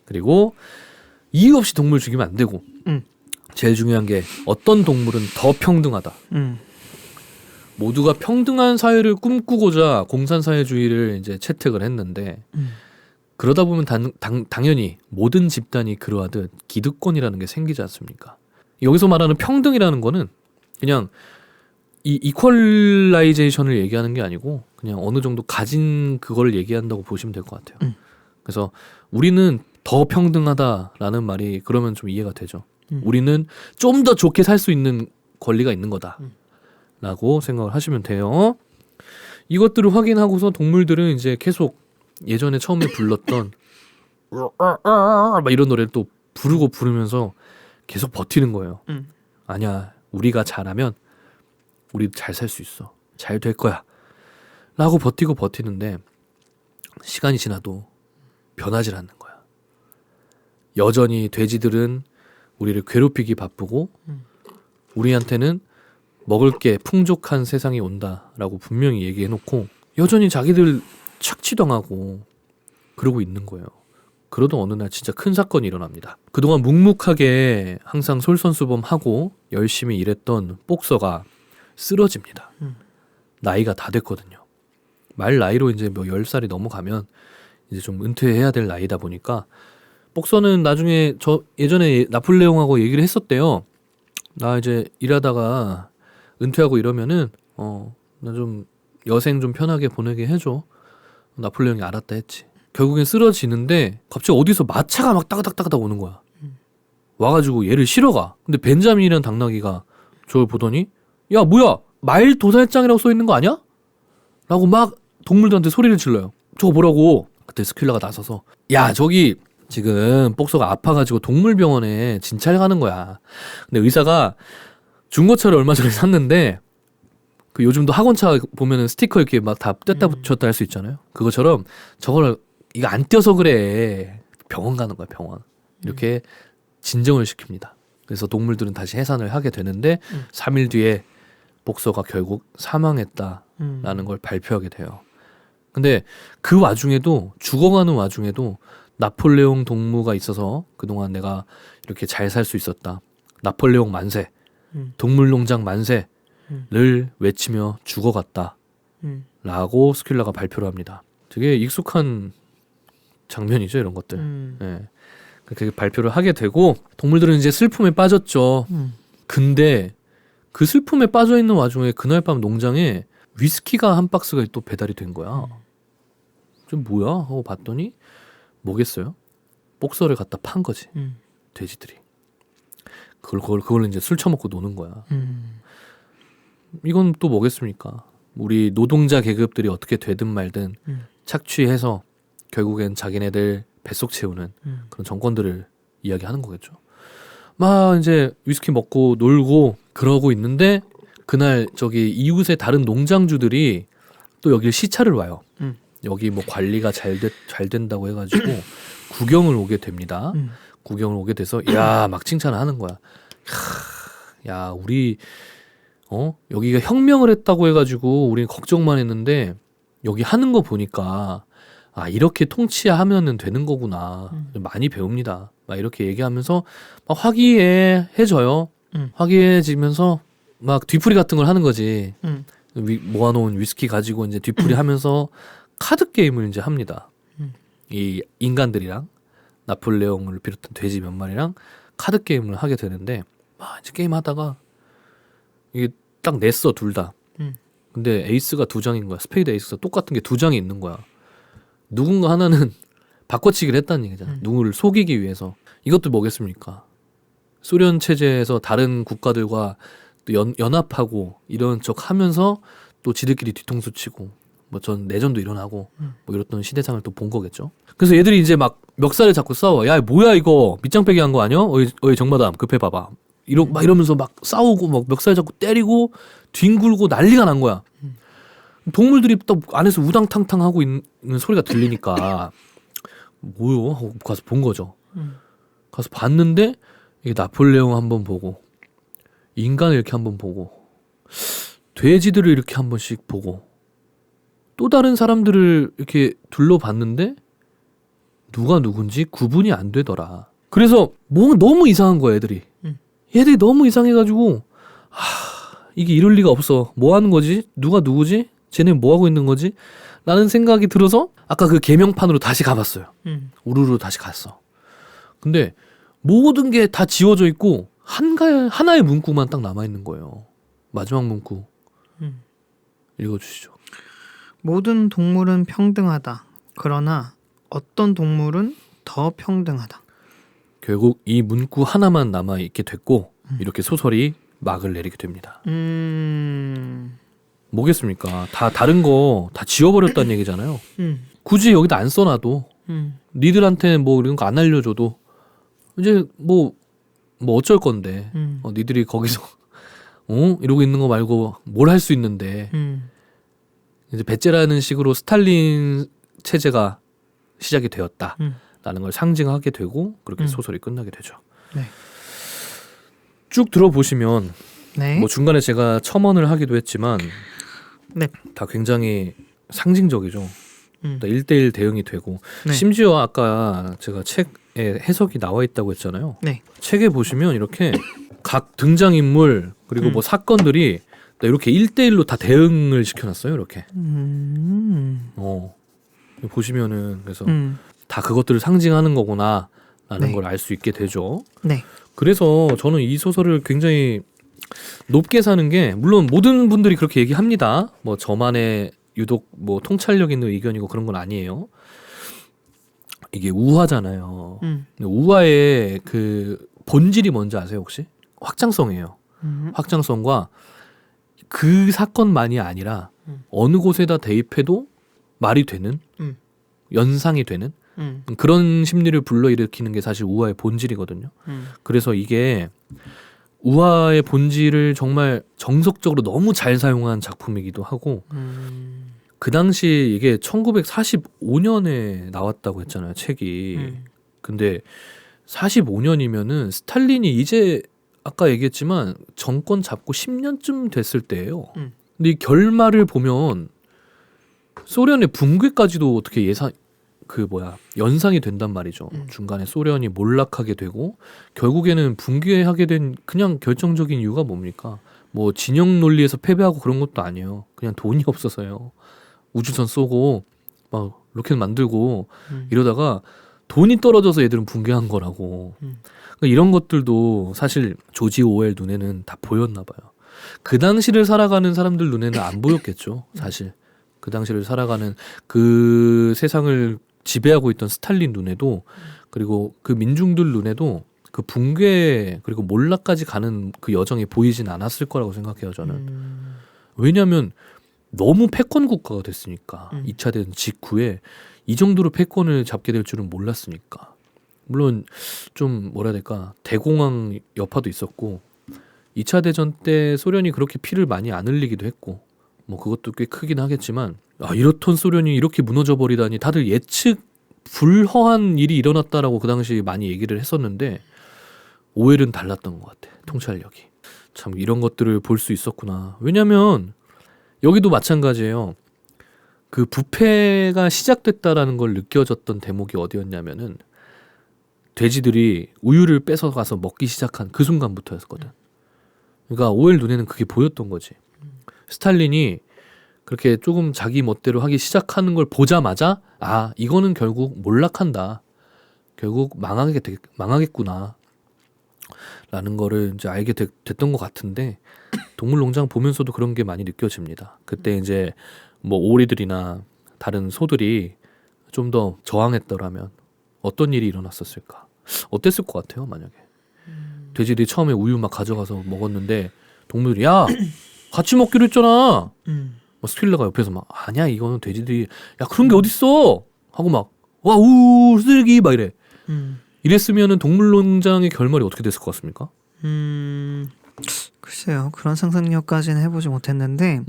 그리고 이유 없이 동물 죽이면 안 되고 제일 중요한 게 어떤 동물은 더 평등하다. 모두가 평등한 사회를 꿈꾸고자 공산사회주의를 이제 채택을 했는데 그러다 보면 당연히 모든 집단이 그러하듯 기득권이라는 게 생기지 않습니까? 여기서 말하는 평등이라는 거는 그냥 이 이퀄라이제이션을 얘기하는 게 아니고 그냥 어느 정도 가진 그걸 얘기한다고 보시면 될 것 같아요. 그래서 우리는 더 평등하다라는 말이 그러면 좀 이해가 되죠. 우리는 좀 더 좋게 살 수 있는 권리가 있는 거다라고 생각을 하시면 돼요. 이것들을 확인하고서 동물들은 이제 계속 예전에 처음에 불렀던 막 이런 노래를 또 부르면서 계속 버티는 거예요. 아니야, 우리가 잘하면 우리 잘 살 수 있어. 잘 될 거야. 라고 버티는데 시간이 지나도 변하질 않는 거야. 여전히 돼지들은 우리를 괴롭히기 바쁘고 우리한테는 먹을 게 풍족한 세상이 온다라고 분명히 얘기해놓고 여전히 자기들 착취당하고 그러고 있는 거예요. 그러던 어느 날 진짜 큰 사건이 일어납니다. 그동안 묵묵하게 항상 솔선수범하고 열심히 일했던 복서가 쓰러집니다. 나이가 다 됐거든요. 말 나이로 이제 뭐 10살이 넘어가면 이제 좀 은퇴해야 될 나이다 보니까 복서는 나중에 저 예전에 나폴레옹하고 얘기를 했었대요. 나 이제 일하다가 은퇴하고 이러면은 나 좀 여생 좀 편하게 보내게 해줘. 나폴레옹이 알았다 했지. 결국엔 쓰러지는데 갑자기 어디서 마차가 막 따가닥따가닥 오는 거야. 와가지고 얘를 실어가. 근데 벤자민이라는 당나귀가 저걸 보더니 야 뭐야 말 도살장이라고 써있는 거 아니야? 라고 막 동물들한테 소리를 질러요. 저거 뭐라고. 그때 스큘라가 나서서 야 저기 지금 복서가 아파가지고 동물병원에 진찰 가는 거야. 근데 의사가 중고차를 얼마 전에 샀는데 그 요즘도 학원차 보면은 스티커 이렇게 막 다 뗐다 붙였다 할 수 있잖아요. 그것처럼 저걸 이거 안 떼어서 그래. 병원 가는 거야 병원. 이렇게 진정을 시킵니다. 그래서 동물들은 다시 해산을 하게 되는데 3일 뒤에 복서가 결국 사망했다라는 걸 발표하게 돼요. 근데 그 와중에도 죽어가는 와중에도 나폴레옹 동무가 있어서 그동안 내가 이렇게 잘 살 수 있었다. 나폴레옹 만세, 동물농장 만세를 외치며 죽어갔다. 라고 스큘라가 발표를 합니다. 되게 익숙한 장면이죠 이런 것들. 네. 그렇게 발표를 하게 되고 동물들은 이제 슬픔에 빠졌죠. 근데 그 슬픔에 빠져있는 와중에 그날 밤 농장에 위스키가 한 박스가 또 배달이 된 거야. 좀 뭐야 하고 봤더니 뭐겠어요? 복서를 갖다 판 거지. 돼지들이. 그걸 이제 술 처먹고 노는 거야. 이건 또 뭐겠습니까? 우리 노동자 계급들이 어떻게 되든 말든 착취해서 결국엔 자기네들 뱃속 채우는 그런 정권들을 이야기하는 거겠죠. 막 이제 위스키 먹고 놀고 그러고 있는데 그날 저기 이웃의 다른 농장주들이 또 여길 시찰을 와요. 여기 뭐 관리가 잘 된다고 해가지고 구경을 오게 됩니다. 구경을 오게 돼서 야 막 칭찬을 하는 거야. 야 우리 여기가 혁명을 했다고 해가지고 우린 걱정만 했는데 여기 하는 거 보니까 아 이렇게 통치하면은 되는 거구나. 많이 배웁니다. 막 이렇게 얘기하면서 막 화기애애해져요. 화기애애지면서 막 뒤풀이 같은 걸 하는 거지. 모아놓은 위스키 가지고 이제 뒤풀이 하면서 카드 게임을 이제 합니다. 이 인간들이랑 나폴레옹을 비롯한 돼지 몇 마리랑 카드 게임을 하게 되는데 막 이제 게임 하다가 이게 딱 냈어 둘 다. 근데 에이스가 2장인 거야. 스페이드 에이스가 똑같은 게 2장이 있는 거야. 누군가 하나는 바꿔치기를 했다는 얘기잖아. 누구를 속이기 위해서. 이것도 뭐겠습니까? 소련 체제에서 다른 국가들과 또 연합하고 이런 척 하면서 또 지들끼리 뒤통수 치고 뭐 전 내전도 일어나고 뭐 이랬던 시대상을 또 본 거겠죠. 그래서 얘들이 이제 막 멱살을 잡고 싸워. 야 뭐야 이거 밑장 빼기 한 거 아니야? 어이 정마담 급해 봐봐. 막 이러면서 막 싸우고 막 멱살 잡고 때리고 뒹굴고 난리가 난 거야. 동물들이 또 안에서 우당탕탕 하고 있는 소리가 들리니까 뭐요? 하고 가서 본 거죠. 가서 봤는데 이게 나폴레옹 한번 보고 인간을 이렇게 한번 보고 돼지들을 이렇게 한 번씩 보고 또 다른 사람들을 이렇게 둘러봤는데 누가 누군지 구분이 안 되더라. 그래서 뭐 너무 이상한 거야 애들이. 얘들이 너무 이상해가지고 이게 이럴 리가 없어. 뭐 하는 거지? 누가 누구지? 쟤네 뭐 하고 있는 거지? 라는 생각이 들어서 아까 그 개명판으로 다시 가봤어요. 우르르 다시 갔어. 근데 모든 게 다 지워져 있고 하나의 문구만 딱 남아있는 거예요. 마지막 문구 읽어주시죠. 모든 동물은 평등하다. 그러나 어떤 동물은 더 평등하다. 결국 이 문구 하나만 남아있게 됐고 이렇게 소설이 막을 내리게 됩니다. 뭐겠습니까? 다 다른 거 다 지워버렸다는 얘기잖아요. 굳이 여기다 안 써놔도 니들한테 뭐 이런 거 안 알려줘도 이제 뭐 어쩔 건데 니들이 거기서 이러고 있는 거 말고 뭘 할 수 있는데 이제 배째라는 식으로 스탈린 체제가 시작이 되었다라는 걸 상징하게 되고 그렇게 소설이 끝나게 되죠. 네. 쭉 들어보시면 네. 뭐 중간에 제가 첨언을 하기도 했지만 네. 다 굉장히 상징적이죠. 1대1 대응이 되고 네. 심지어 아까 제가 책에 해석이 나와 있다고 했잖아요. 네. 책에 보시면 이렇게 각 등장인물 그리고 뭐 사건들이 이렇게 1대1로 다 대응을 시켜놨어요. 이렇게 보시면은 그래서 다 그것들을 상징하는 거구나 라는 네. 걸 알 수 있게 되죠. 네. 그래서 저는 이 소설을 굉장히 높게 사는 게 물론 모든 분들이 그렇게 얘기합니다. 뭐 저만의 유독 뭐 통찰력 있는 의견이고 그런 건 아니에요. 이게 우화잖아요. 근데 우화의 그 본질이 뭔지 아세요 혹시? 확장성이에요. 확장성과 그 사건만이 아니라 어느 곳에다 대입해도 말이 되는 연상이 되는 그런 심리를 불러일으키는 게 사실 우화의 본질이거든요. 그래서 이게 우화의 본질을 정말 정석적으로 너무 잘 사용한 작품이기도 하고 그 당시 이게 1945년에 나왔다고 했잖아요 근데 45년이면은 스탈린이 이제 아까 얘기했지만 정권 잡고 10년쯤 됐을 때예요. 근데 이 결말을 보면 소련의 붕괴까지도 어떻게 연상이 된단 말이죠. 중간에 소련이 몰락하게 되고 결국에는 붕괴하게 된 그냥 결정적인 이유가 뭡니까? 뭐 진영 논리에서 패배하고 그런 것도 아니에요. 그냥 돈이 없어서요. 우주선 쏘고 막 로켓 만들고 이러다가 돈이 떨어져서 얘들은 붕괴한 거라고. 그러니까 이런 것들도 사실 조지 오웰 눈에는 다 보였나 봐요. 그 당시를 살아가는 사람들 눈에는 안 보였겠죠. 사실 그 당시를 살아가는 그 세상을 지배하고 있던 스탈린 눈에도 그리고 그 민중들 눈에도 그 붕괴 그리고 몰락까지 가는 그 여정이 보이진 않았을 거라고 생각해요. 저는. 왜냐하면 너무 패권 국가가 됐으니까 2차 대전 직후에 이 정도로 패권을 잡게 될 줄은 몰랐으니까. 물론 좀 뭐라 해야 될까 대공황 여파도 있었고 2차 대전 때 소련이 그렇게 피를 많이 안 흘리기도 했고 뭐 그것도 꽤 크긴 하겠지만 이렇던 소련이 이렇게 무너져 버리다니 다들 예측 불허한 일이 일어났다라고 그 당시 많이 얘기를 했었는데 오웰은 달랐던 것 같아. 통찰력이. 참 이런 것들을 볼 수 있었구나. 왜냐하면 여기도 마찬가지예요. 그 부패가 시작됐다라는 걸 느껴졌던 대목이 어디였냐면은 돼지들이 우유를 뺏어가서 먹기 시작한 그 순간부터였거든. 그러니까 오웰 눈에는 그게 보였던 거지. 스탈린이 그렇게 조금 자기 멋대로 하기 시작하는 걸 보자마자 이거는 결국 몰락한다. 결국 망하겠구나. 라는 거를 이제 알게 됐던 것 같은데 동물농장 보면서도 그런 게 많이 느껴집니다. 그때 이제 뭐 오리들이나 다른 소들이 좀 더 저항했더라면 어떤 일이 일어났었을까? 어땠을 것 같아요, 만약에? 돼지들이 처음에 우유 막 가져가서 먹었는데 동물들이 야 같이 먹기로 했잖아. 스틸러가 옆에서 막 아니야 이거는 돼지들이 야 그런 게 어딨어 하고 막 와 우 쓰레기 막 이래. 이랬으면은 동물농장의 결말이 어떻게 됐을 것 같습니까? 글쎄요 그런 상상력까지는 해보지 못했는데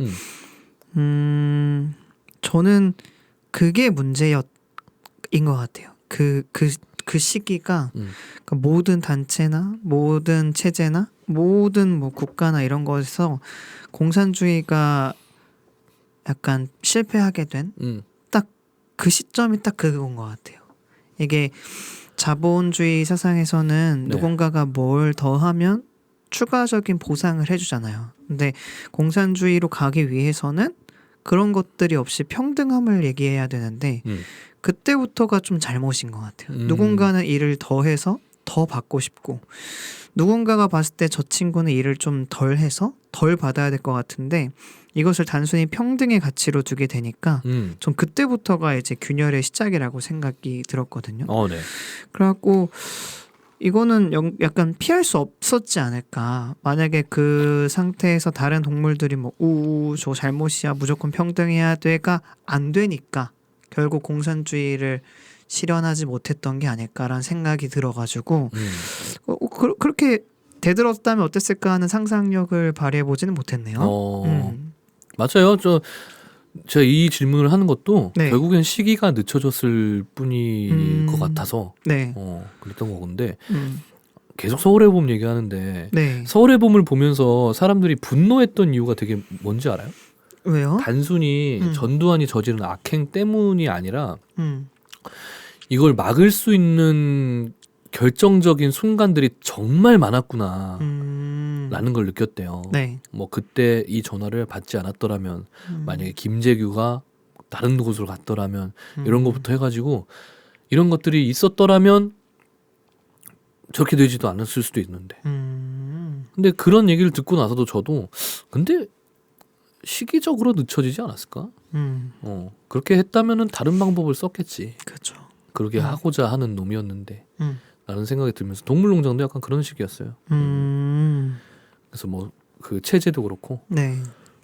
저는 그게 문제인 것 같아요. 그 그 시기가 그 모든 단체나 모든 체제나 모든 뭐 국가나 이런 거에서 공산주의가 약간 실패하게 된 딱 그 시점이 딱 그건 것 같아요. 이게 자본주의 사상에서는 네. 누군가가 뭘 더하면 추가적인 보상을 해주잖아요. 근데 공산주의로 가기 위해서는 그런 것들이 없이 평등함을 얘기해야 되는데 그때부터가 좀 잘못인 것 같아요. 누군가는 일을 더해서 더 받고 싶고 누군가가 봤을 때 저 친구는 일을 좀 덜 해서 덜 받아야 될 것 같은데 이것을 단순히 평등의 가치로 두게 되니까 전 그때부터가 이제 균열의 시작이라고 생각이 들었거든요. 네. 그래갖고 이거는 약간 피할 수 없었지 않을까. 만약에 그 상태에서 다른 동물들이 뭐 저 잘못이야 무조건 평등해야 돼가 안 되니까 결국 공산주의를 실현하지 못했던 게 아닐까라는 생각이 들어가지고 그렇게 되들었다면 어땠을까 하는 상상력을 발휘해보지는 못했네요. 맞아요. 제가 이 질문을 하는 것도 네. 결국엔 시기가 늦춰졌을 뿐일 것 같아서 네. 그랬던 거건데 계속 서울의 봄 얘기하는데 네. 서울의 봄을 보면서 사람들이 분노했던 이유가 되게 뭔지 알아요? 왜요? 단순히 전두환이 저지른 악행 때문이 아니라 이걸 막을 수 있는 결정적인 순간들이 정말 많았구나 라는 걸 느꼈대요. 네. 뭐 그때 이 전화를 받지 않았더라면 만약에 김재규가 다른 곳으로 갔더라면 이런 것부터 해가지고 이런 것들이 있었더라면 저렇게 되지도 않았을 수도 있는데 근데 그런 얘기를 듣고 나서도 저도 근데 시기적으로 늦춰지지 않았을까? 그렇게 했다면은 다른 방법을 썼겠지. 그렇죠. 그렇게 하고자 하는 놈이었는데 라는 생각이 들면서 동물농장도 약간 그런 식이었어요. 그래서 뭐 그 체제도 그렇고. 네.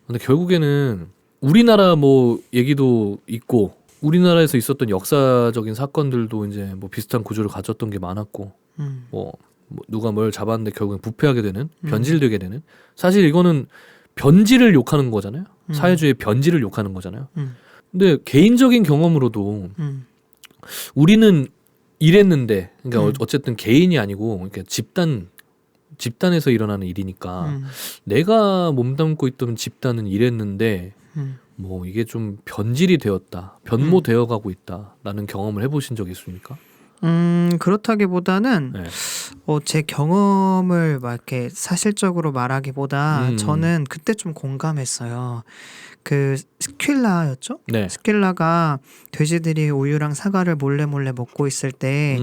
근데 결국에는 우리나라 뭐 얘기도 있고 우리나라에서 있었던 역사적인 사건들도 이제 뭐 비슷한 구조를 가졌던 게 많았고 뭐 누가 뭘 잡았는데 결국엔 부패하게 되는 변질되게 되는 사실 이거는 변질을 욕하는 거잖아요. 사회주의의 변질을 욕하는 거잖아요. 근데 개인적인 경험으로도 우리는 이랬는데 그러니까 어쨌든 개인이 아니고 그러니까 집단에서 일어나는 일이니까 내가 몸담고 있던 집단은 이랬는데 뭐 이게 좀 변질이 되었다, 변모되어 가고 있다라는 경험을 해보신 적 있습니까? 그렇다기보다는 네. 제 경험을 막 이렇게 사실적으로 말하기보다 저는 그때 좀 공감했어요. 그 스퀼라였죠? 네. 스퀼라가 돼지들이 우유랑 사과를 몰래 먹고 있을 때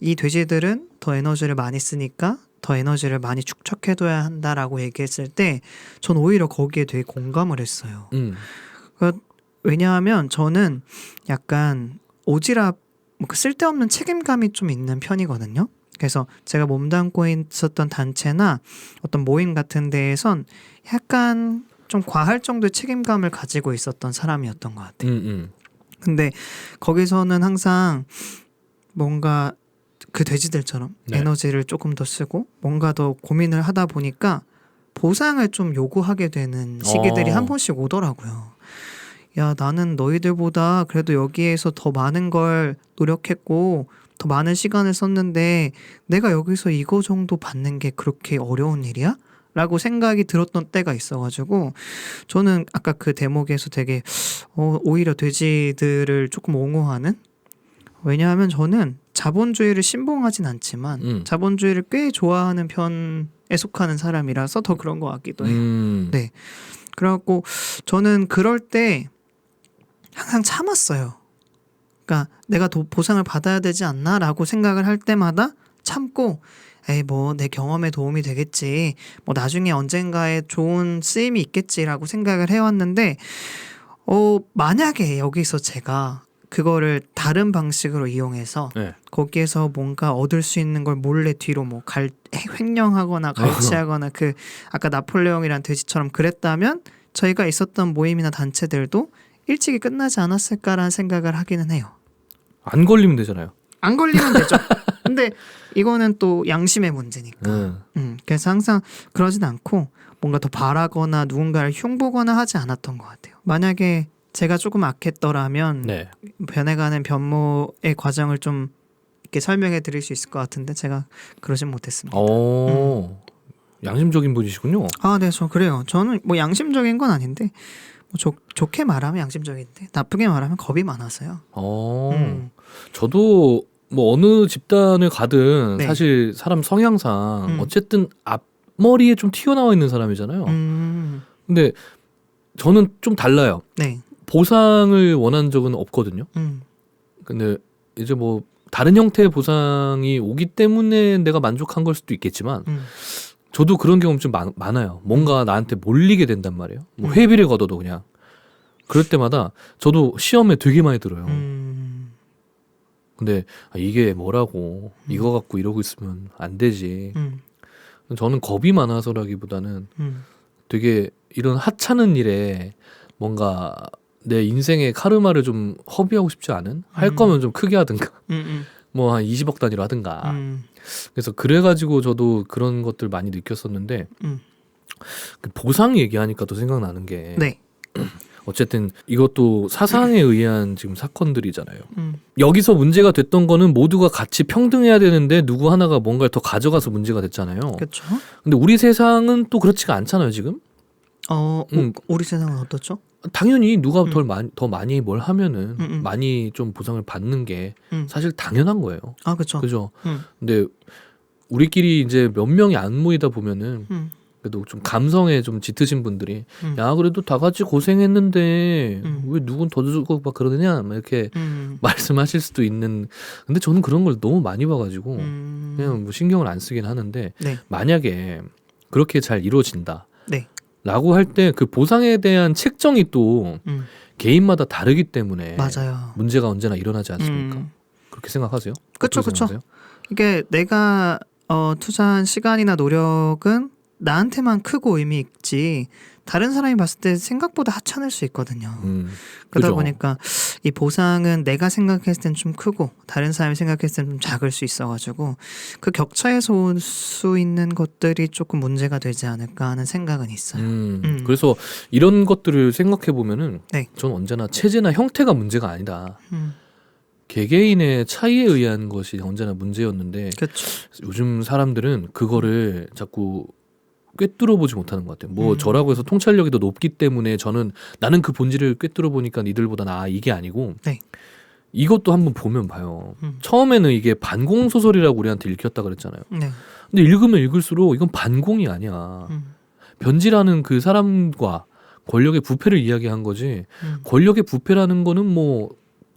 이 돼지들은 더 에너지를 많이 쓰니까 더 에너지를 많이 축적해둬야 한다라고 얘기했을 때 전 오히려 거기에 되게 공감을 했어요. 왜냐하면 저는 약간 오지랖 그 쓸데없는 책임감이 좀 있는 편이거든요. 그래서 제가 몸담고 있었던 단체나 어떤 모임 같은 데에선 약간 좀 과할 정도의 책임감을 가지고 있었던 사람이었던 것 같아요. 근데 거기서는 항상 뭔가 그 돼지들처럼 네. 에너지를 조금 더 쓰고 뭔가 더 고민을 하다 보니까 보상을 좀 요구하게 되는 시기들이 한 번씩 오더라고요. 야, 나는 너희들보다 그래도 여기에서 더 많은 걸 노력했고 더 많은 시간을 썼는데 내가 여기서 이거 정도 받는 게 그렇게 어려운 일이야? 라고 생각이 들었던 때가 있어가지고 저는 아까 그 대목에서 되게 오히려 돼지들을 조금 옹호하는 왜냐하면 저는 자본주의를 신봉하진 않지만 자본주의를 꽤 좋아하는 편에 속하는 사람이라서 더 그런 것 같기도 해요. 네. 그래갖고 저는 그럴 때 항상 참았어요. 그러니까 내가 보상을 받아야 되지 않나 라고 생각을 할 때마다 참고 에이 뭐 내 경험에 도움이 되겠지 뭐 나중에 언젠가에 좋은 쓰임이 있겠지라고 생각을 해왔는데 만약에 여기서 제가 그거를 다른 방식으로 이용해서 네. 거기에서 뭔가 얻을 수 있는 걸 몰래 뒤로 뭐 횡령하거나 갈취하거나 그 아까 나폴레옹이란 돼지처럼 그랬다면 저희가 있었던 모임이나 단체들도 일찍이 끝나지 않았을까라는 생각을 하기는 해요. 안 걸리면 되잖아요. 안 걸리면 되죠. 근데 이거는 또 양심의 문제니까. 그래서 항상 그러진 않고 뭔가 더 바라거나 누군가를 흉보거나 하지 않았던 것 같아요. 만약에 제가 조금 악했더라면 네. 변해가는 변모의 과정을 좀 있게 설명해 드릴 수 있을 것 같은데 제가 그러진 못했습니다. 양심적인 분이시군요. 아, 네, 저 그래요. 저는 뭐 양심적인 건 아닌데 뭐 좋게 말하면 양심적인데 나쁘게 말하면 겁이 많아서요. 저도 뭐 어느 집단을 가든 네. 사실 사람 성향상 어쨌든 앞머리에 좀 튀어나와 있는 사람이잖아요. 근데 저는 좀 달라요. 네. 보상을 원한 적은 없거든요. 근데 이제 뭐 다른 형태의 보상이 오기 때문에 내가 만족한 걸 수도 있겠지만 저도 그런 경험 좀 많아요. 뭔가 나한테 몰리게 된단 말이에요. 뭐 회비를 걷어도 그냥 그럴 때마다 저도 시험에 되게 많이 들어요. 근데 이게 뭐라고 이거 갖고 이러고 있으면 안 되지. 저는 겁이 많아서라기보다는 되게 이런 하찮은 일에 뭔가 내 인생의 카르마를 좀 허비하고 싶지 않은? 할 거면 좀 크게 하든가 뭐 한 20억 단위로 하든가 그래서 그래가지고 저도 그런 것들 많이 느꼈었는데 그 보상 얘기하니까 또 생각나는 게 네. 어쨌든 이것도 사상에 의한 지금 사건들이잖아요. 여기서 문제가 됐던 거는 모두가 같이 평등해야 되는데 누구 하나가 뭔가를 더 가져가서 문제가 됐잖아요. 그렇죠. 근데 우리 세상은 또 그렇지가 않잖아요, 지금. 우리 세상은 어떻죠? 당연히 누가 더 많이 뭘 하면은 많이 좀 보상을 받는 게 사실 당연한 거예요. 아, 그렇죠. 그죠? 근데 우리끼리 이제 몇 명이 안 모이다 보면은 그래도 좀 감성에 좀 짙으신 분들이 야 그래도 다 같이 고생했는데 왜 누군 더 주고 막 그러느냐 막 이렇게 말씀하실 수도 있는. 근데 저는 그런 걸 너무 많이 봐가지고 그냥 뭐 신경을 안 쓰긴 하는데 네. 만약에 그렇게 잘 이루어진다. 네. 라고 할 때 그 보상에 대한 책정이 또 개인마다 다르기 때문에 맞아요. 문제가 언제나 일어나지 않습니까? 그렇게 생각하세요? 그렇죠, 그렇죠. 이게 내가 투자한 시간이나 노력은 나한테만 크고 의미 있지 다른 사람이 봤을 때 생각보다 하찮을 수 있거든요. 그러다 그죠. 보니까 이 보상은 내가 생각했을 땐 좀 크고 다른 사람이 생각했을 땐 좀 작을 수 있어가지고 그 격차에서 올 수 있는 것들이 조금 문제가 되지 않을까 하는 생각은 있어요. 그래서 이런 것들을 생각해 보면은 네. 저는 언제나 체제나 형태가 문제가 아니다. 개개인의 차이에 의한 것이 언제나 문제였는데 그렇죠. 요즘 사람들은 그거를 자꾸 꿰뚫어 보지 못하는 것 같아요. 뭐 저라고 해서 통찰력이 더 높기 때문에 나는 그 본질을 꿰뚫어 보니까 니들보다 이게 아니고 네. 이것도 한번 보면 봐요. 처음에는 이게 반공 소설이라고 우리한테 읽혔다 그랬잖아요. 네. 근데 읽으면 읽을수록 이건 반공이 아니야. 변질하는 그 사람과 권력의 부패를 이야기한 거지. 권력의 부패라는 거는 뭐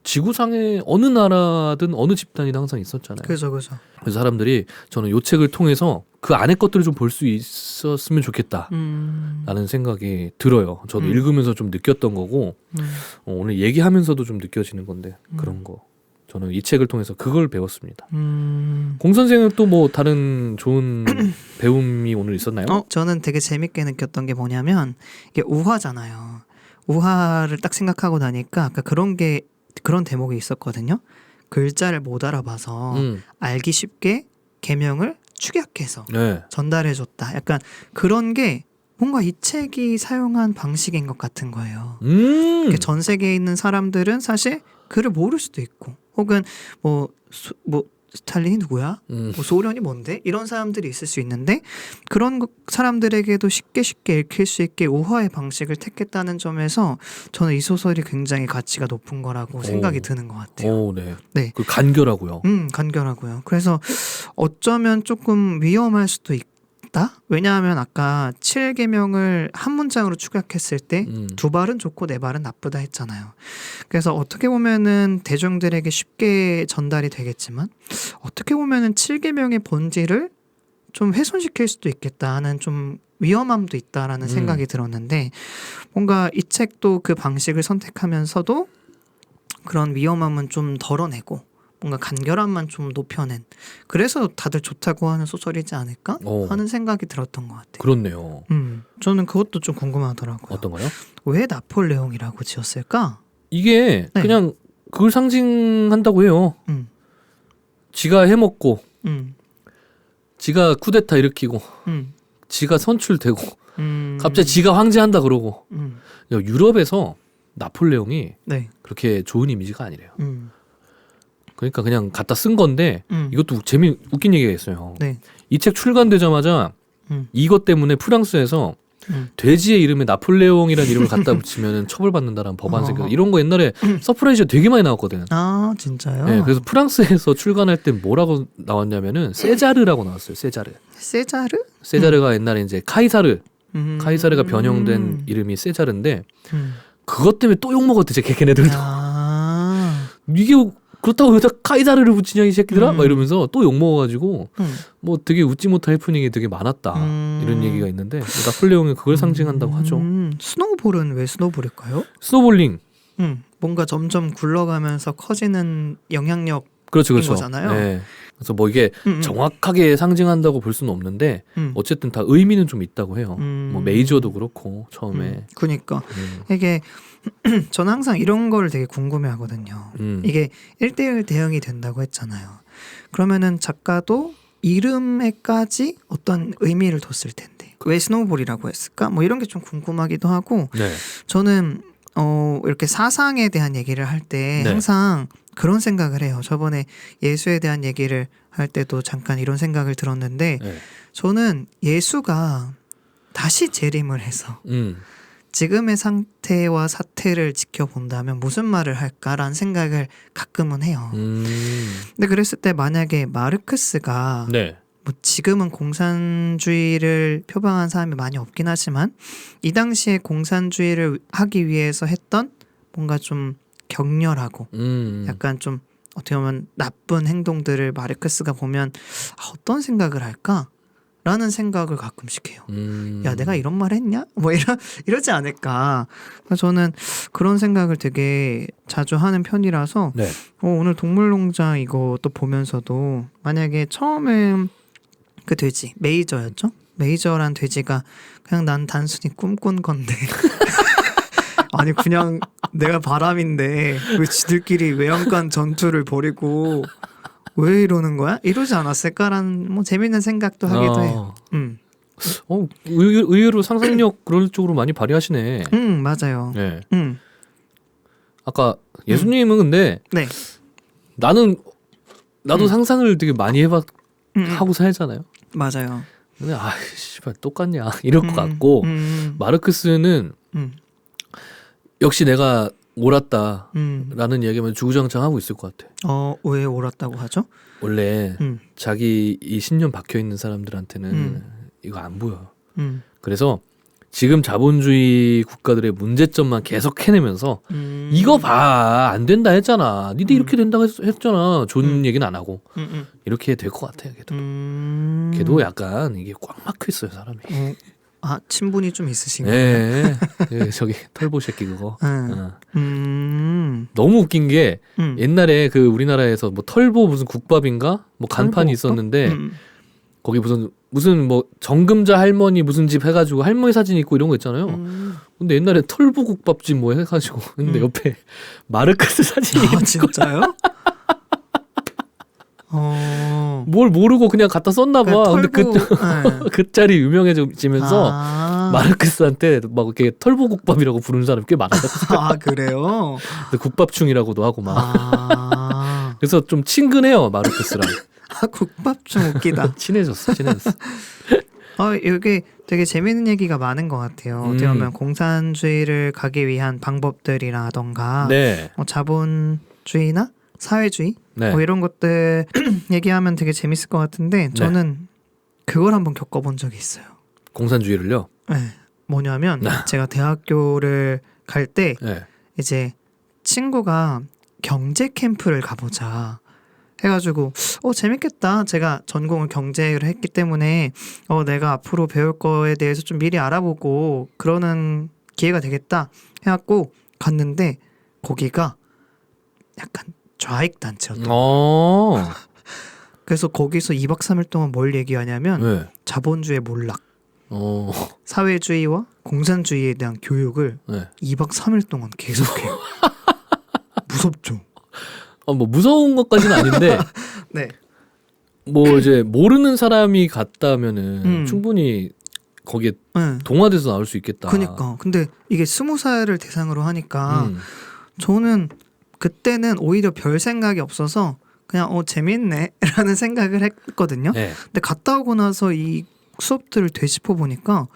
지구상의 어느 나라든 어느 집단이든 항상 있었잖아요. 그죠. 그래서 사람들이 저는 이 책을 통해서 그 안의 것들을 좀 볼 수 있었으면 좋겠다 라는 생각이 들어요. 저도 읽으면서 좀 느꼈던 거고 오늘 얘기하면서도 좀 느껴지는 건데 그런 거 저는 이 책을 통해서 그걸 배웠습니다. 공 선생은 또 뭐 다른 좋은 배움이 오늘 있었나요? 저는 되게 재밌게 느꼈던 게 뭐냐면 이게 우화잖아요. 우화를 딱 생각하고 나니까 아까 그런 대목이 있었거든요. 글자를 못 알아봐서 알기 쉽게 계명을 축약해서 네. 전달해줬다. 약간 그런 게 뭔가 이 책이 사용한 방식인 것 같은 거예요. 전 세계에 있는 사람들은 사실 글을 모를 수도 있고 혹은 뭐 스탈린이 누구야? 뭐 소련이 뭔데? 이런 사람들이 있을 수 있는데 그런 사람들에게도 쉽게 읽힐 수 있게 우화의 방식을 택했다는 점에서 저는 이 소설이 굉장히 가치가 높은 거라고 생각이 드는 것 같아요. 네. 그 간결하고요. 간결하고요. 그래서 어쩌면 조금 위험할 수도 있다. 왜냐하면 아까 7계명을 한 문장으로 축약했을 때 두 발은 좋고 네 발은 나쁘다 했잖아요. 그래서 어떻게 보면은 대중들에게 쉽게 전달이 되겠지만 어떻게 보면은 7계명의 본질을 좀 훼손시킬 수도 있겠다 하는 좀 위험함도 있다라는 생각이 들었는데 뭔가 이 책도 그 방식을 선택하면서도 그런 위험함은 좀 덜어내고 뭔가 간결함만 좀 높여낸 그래서 다들 좋다고 하는 소설이지 않을까 하는 생각이 들었던 것 같아요. 그렇네요. 저는 그것도 좀 궁금하더라고요. 어떤 거요? 왜 나폴레옹이라고 지었을까? 이게 그냥 그걸 상징한다고 해요. 지가 해먹고 지가 쿠데타 일으키고 지가 선출되고 갑자기 지가 황제한다 그러고 유럽에서 나폴레옹이 그렇게 좋은 이미지가 아니래요. 그러니까 그냥 갖다 쓴 건데 이것도 웃긴 얘기가 있어요. 네. 이 책 출간되자마자 이것 때문에 프랑스에서 돼지의 이름에 나폴레옹이라는 이름을 갖다 붙이면 처벌받는다라는 법안 생겨. 이런 거 옛날에 서프라이즈 되게 많이 나왔거든. 아 진짜요? 네, 그래서 프랑스에서 출간할 때 뭐라고 나왔냐면은 세자르라고 나왔어요. 세자르. 세자르? 세자르가 옛날에 이제 카이사르가 변형된 이름이 세자르인데 그것 때문에 또 욕먹었대. 걔네들도. 이게 그렇다고 여기다 카이사르를 붙이냐 이 새끼들아? 막 이러면서 또 욕먹어가지고 뭐 되게 웃지 못할 해프닝이 되게 많았다. 이런 얘기가 있는데 나폴레옹이 그걸 상징한다고 하죠. 스노우볼은 왜 스노우볼일까요? 스노볼링. 뭔가 점점 굴러가면서 커지는 영향력 그렇죠. 거잖아요. 네. 그래서 뭐 이게 정확하게 상징한다고 볼 수는 없는데 어쨌든 다 의미는 좀 있다고 해요. 뭐 메이저도 그렇고 처음에. 그러니까 이게 저는 항상 이런 걸 되게 궁금해하거든요. 이게 1대1 대응이 된다고 했잖아요. 그러면은 작가도 이름에까지 어떤 의미를 뒀을 텐데 왜 스노우볼이라고 했을까? 뭐 이런 게 좀 궁금하기도 하고 네. 저는 이렇게 사상에 대한 얘기를 할 때 네. 항상 그런 생각을 해요. 저번에 예수에 대한 얘기를 할 때도 잠깐 이런 생각을 들었는데 네. 저는 예수가 다시 재림을 해서 지금의 상태와 사태를 지켜본다면 무슨 말을 할까라는 생각을 가끔은 해요. 근데 그랬을 때 만약에 마르크스가 네. 뭐 지금은 공산주의를 표방한 사람이 많이 없긴 하지만 이 당시에 공산주의를 하기 위해서 했던 뭔가 좀 격렬하고 약간 좀 어떻게 보면 나쁜 행동들을 마르크스가 보면 어떤 생각을 할까? 라는 생각을 가끔씩 해요. 야, 내가 이런 말 했냐? 뭐 이러지 않을까. 저는 그런 생각을 되게 자주 하는 편이라서 네. 오늘 동물농장 이거 또 보면서도 만약에 처음에 그 돼지 메이저였죠? 메이저란 돼지가 그냥 난 단순히 꿈꾼 건데 아니 그냥 내가 바람인데 왜 지들끼리 외양간 전투를 벌이고 왜 이러는 거야? 이러지 않았을까라는 뭐 재밌는 생각도 하기도 해요. 의외로 상상력 그런 쪽으로 많이 발휘하시네. 맞아요. 네. 아까 예수님은 근데 네. 나도 상상을 되게 많이 하고 살잖아요. 맞아요. 근데 씨발 똑같냐 이럴 것 같고 마르크스는 역시 내가 옳았다라는 이야기만 주구장창 하고 있을 것 같아. 왜 옳았다고 하죠? 원래 자기 이 신념 박혀 있는 사람들한테는 이거 안 보여. 그래서 지금 자본주의 국가들의 문제점만 계속 해내면서 이거 봐, 안 된다 했잖아. 니들 이렇게 된다고 했잖아. 좋은 얘기는 안 하고 이렇게 될 것 같아요. 걔도 약간 이게 꽉 막혀 있어요, 사람이. 친분이 좀 있으신가요? 네, 저기 털보 새끼 그거. 너무 웃긴 게 옛날에 그 우리나라에서 뭐 털보 무슨 국밥인가 뭐 간판이 있었는데 거기 무슨 뭐 정금자 할머니 무슨 집 해가지고 할머니 사진 있고 이런 거 있잖아요. 근데 옛날에 털보 국밥집 뭐 해가지고 근데 옆에 마르크스 사진이 있는 진짜요? 뭘 모르고 그냥 갖다 썼나 봐. 근데 그 짤이 유명해지면서 마르크스한테 막 이렇게 털보국밥이라고 부르는 사람이 꽤 많았어요. 그래요? 국밥충이라고도 하고 막. 그래서 좀 친근해요 마르크스랑. 국밥충 웃기다. 친해졌어. 여기 되게 재밌는 얘기가 많은 것 같아요. 어떻게 보면 공산주의를 가기 위한 방법들이라던가 네. 자본주의나 사회주의 네. 뭐 이런 것들 얘기하면 되게 재밌을 것 같은데 저는 그걸 한번 겪어본 적이 있어요. 공산주의를요? 네. 뭐냐면 제가 대학교를 갈 때 이제 친구가 경제 캠프를 가보자 해가지고 재밌겠다. 제가 전공을 경제를 했기 때문에 내가 앞으로 배울 거에 대해서 좀 미리 알아보고 그러는 기회가 되겠다 해갖고 갔는데 거기가 약간 좌익 단체였던 그래서 거기서 2박 3일 동안 뭘 얘기하냐면 자본주의 몰락, 사회주의와 공산주의에 대한 교육을 2박 3일 동안 계속해요. 무섭죠? 뭐 무서운 것까지는 아닌데 네. 뭐 이제 모르는 사람이 갔다면은 충분히 거기에 동화돼서 나올 수 있겠다. 그러니까 근데 이게 20살을 대상으로 하니까 저는 그때는 오히려 별 생각이 없어서 그냥 재밌네라는 생각을 했거든요. 네. 근데 갔다 오고 나서 이 수업들을 되짚어 보니까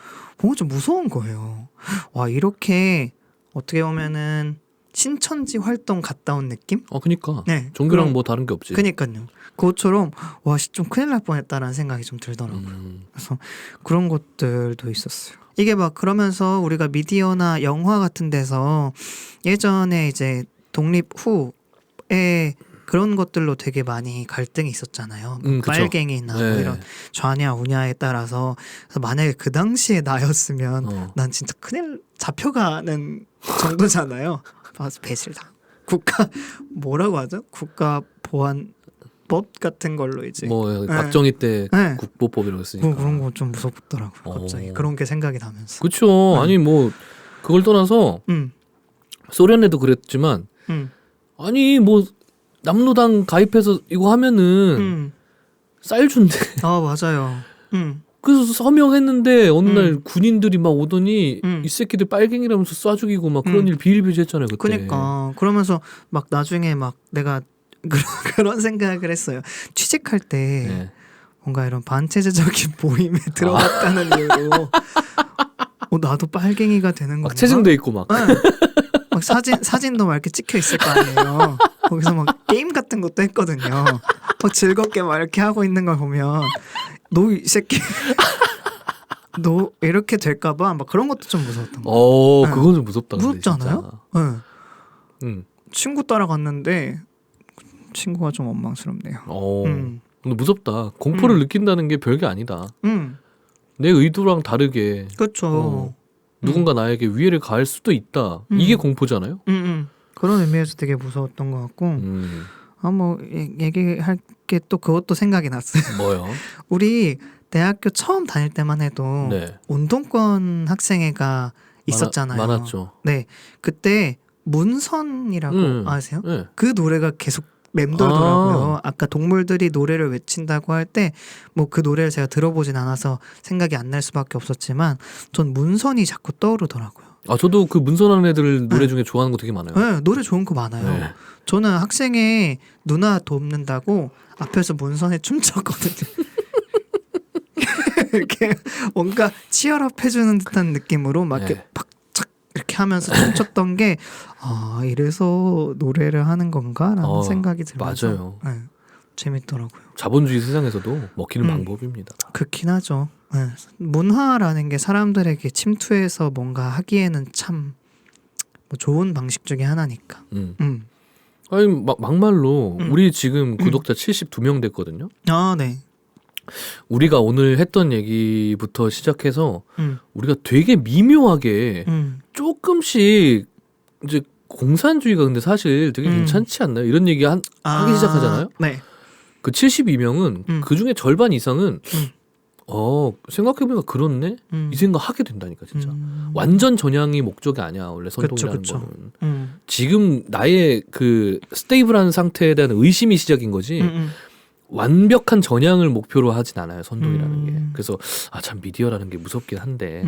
뭔가 좀 무서운 거예요. 와, 이렇게 어떻게 보면은 신천지 활동 갔다 온 느낌? 그니까 네. 종교랑 그럼- 뭐 다른 게 없지. 그니까요. 그것처럼 와, 좀 큰일 날 뻔했다라는 생각이 좀 들더라고요. 그래서 그런 것들도 있었어요. 이게 막 그러면서 우리가 미디어나 영화 같은 데서 예전에 이제 독립 후에 그런 것들로 되게 많이 갈등이 있었잖아요. 뭐 그쵸. 빨갱이나 뭐 네. 이런 좌냐 우냐에 따라서. 그래서 만약에 그 당시에 나였으면 난 진짜 큰일 잡혀가는 정도잖아요. 배실다. 국가 뭐라고 하죠? 국가 보안법 같은 걸로 이제 뭐 박정희 때 네. 국보법이라고 했으니까. 그런 거 좀 무섭더라고요. 갑자기 그런 게 생각이 나면서. 그렇죠. 아니 뭐 그걸 떠나서 소련에도 그랬지만 아니 뭐 남로당 가입해서 이거 하면은 쌀 준대. 아, 맞아요. 그래서 서명했는데 어느 날 군인들이 막 오더니 이 새끼들 빨갱이라면서 쏴 죽이고 막 그런 일 비일비재했잖아요 그때. 그러니까 그러면서 막 나중에 막 내가 그런 생각을 했어요. 취직할 때 네. 뭔가 이런 반체제적인 모임에 들어갔다는 이유로 나도 빨갱이가 되는 건가? 막 체증돼 있고 막. 네. 막 사진도 막 이렇게 찍혀 있을 거 아니에요. 거기서 막 게임 같은 것도 했거든요. 막 즐겁게 막 이렇게 하고 있는 걸 보면 너 이 새끼 너 이렇게 될까봐 막 그런 것도 좀 무서웠던 거. 네. 그건 좀 무섭다. 근데 무섭잖아요. 네. 응. 친구 따라갔는데 친구가 좀 원망스럽네요. 근데 무섭다. 공포를 느낀다는 게 별게 아니다. 내 의도랑 다르게 그렇죠. 누군가 나에게 위해를 가할 수도 있다. 이게 공포잖아요. 그런 의미에서 되게 무서웠던 것 같고 뭐 얘기할 게 또 그것도 생각이 났어요. 뭐요? 우리 대학교 처음 다닐 때만 해도 네. 운동권 학생회가 있었잖아요. 많았죠. 네, 그때 문선이라고 아세요? 네. 그 노래가 계속 맴돌더라고요. 아까 동물들이 노래를 외친다고 할 때 뭐 그 노래를 제가 들어보진 않아서 생각이 안 날 수밖에 없었지만 전 문선이 자꾸 떠오르더라고요. 저도 그 문선하는 애들 노래 중에 좋아하는 거 되게 많아요. 네, 노래 좋은 거 많아요. 네. 저는 학생회 누나 돕는다고 앞에서 문선에 춤췄거든요. 이렇게 뭔가 치열업 해주는 듯한 느낌으로 막 이렇게 네. 팍착 이렇게 하면서 춤췄던 게 이래서 노래를 하는 건가라는 생각이 들면서 맞아요. 네, 재밌더라고요. 자본주의 세상에서도 먹히는 방법입니다. 그렇긴 하죠. 네. 문화라는 게 사람들에게 침투해서 뭔가 하기에는 참 뭐 좋은 방식 중에 하나니까. 아니 막말로 우리 지금 구독자 72명 됐거든요. 아, 네. 우리가 오늘 했던 얘기부터 시작해서 우리가 되게 미묘하게 조금씩 이제 공산주의가 근데 사실 되게 괜찮지 않나요? 이런 얘기 하기 시작하잖아요. 네. 그 72명은 그 중에 절반 이상은 생각해보니까 그렇네? 이 생각 하게 된다니까 진짜. 완전 전향이 목적이 아니야 원래 선동이라는 그쵸. 거는. 지금 나의 그 스테이블한 상태에 대한 의심이 시작인 거지 완벽한 전향을 목표로 하진 않아요 선동이라는 게. 그래서 참 미디어라는 게 무섭긴 한데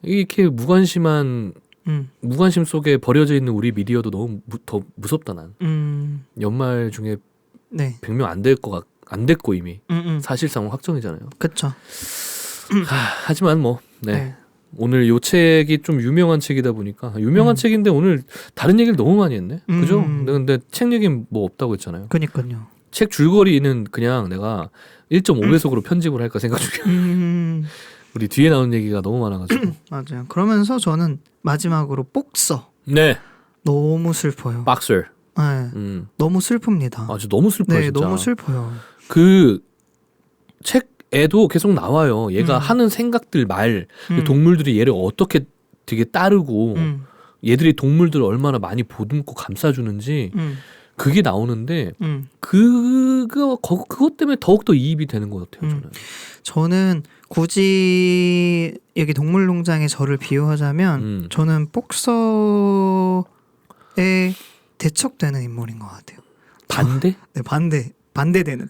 이렇게 무관심 속에 버려져 있는 우리 미디어도 너무 더 무섭다 난. 연말 중에 네. 100명 안 됐고 이미 사실상 확정이잖아요. 그렇죠. 하지만 뭐 네. 오늘 요 책이 좀 유명한 책이다 보니까 유명한 책인데 오늘 다른 얘기를 너무 많이 했네. 그죠? 근데 책 얘기는 뭐 없다고 했잖아요. 그러니까요. 책 줄거리는 그냥 내가 1.5배속으로 편집을 할까 생각 중이야. 우리 뒤에 나온 얘기가 너무 많아가지고. 맞아요. 그러면서 저는 마지막으로 복서. 네. 너무 슬퍼요. 박서. 네. 너무 슬픕니다. 아주 너무 슬퍼요. 네, 진짜. 너무 슬퍼요. 그 책에도 계속 나와요. 얘가 하는 생각들 말, 동물들이 얘를 어떻게 되게 따르고 얘들이 동물들을 얼마나 많이 보듬고 감싸주는지 그게 나오는데 그것 때문에 더욱더 이입이 되는 것 같아요. 저는 굳이 여기 동물농장에 저를 비유하자면 저는 복서에 대척되는 인물인 것 같아요. 반대? 네, 반대되는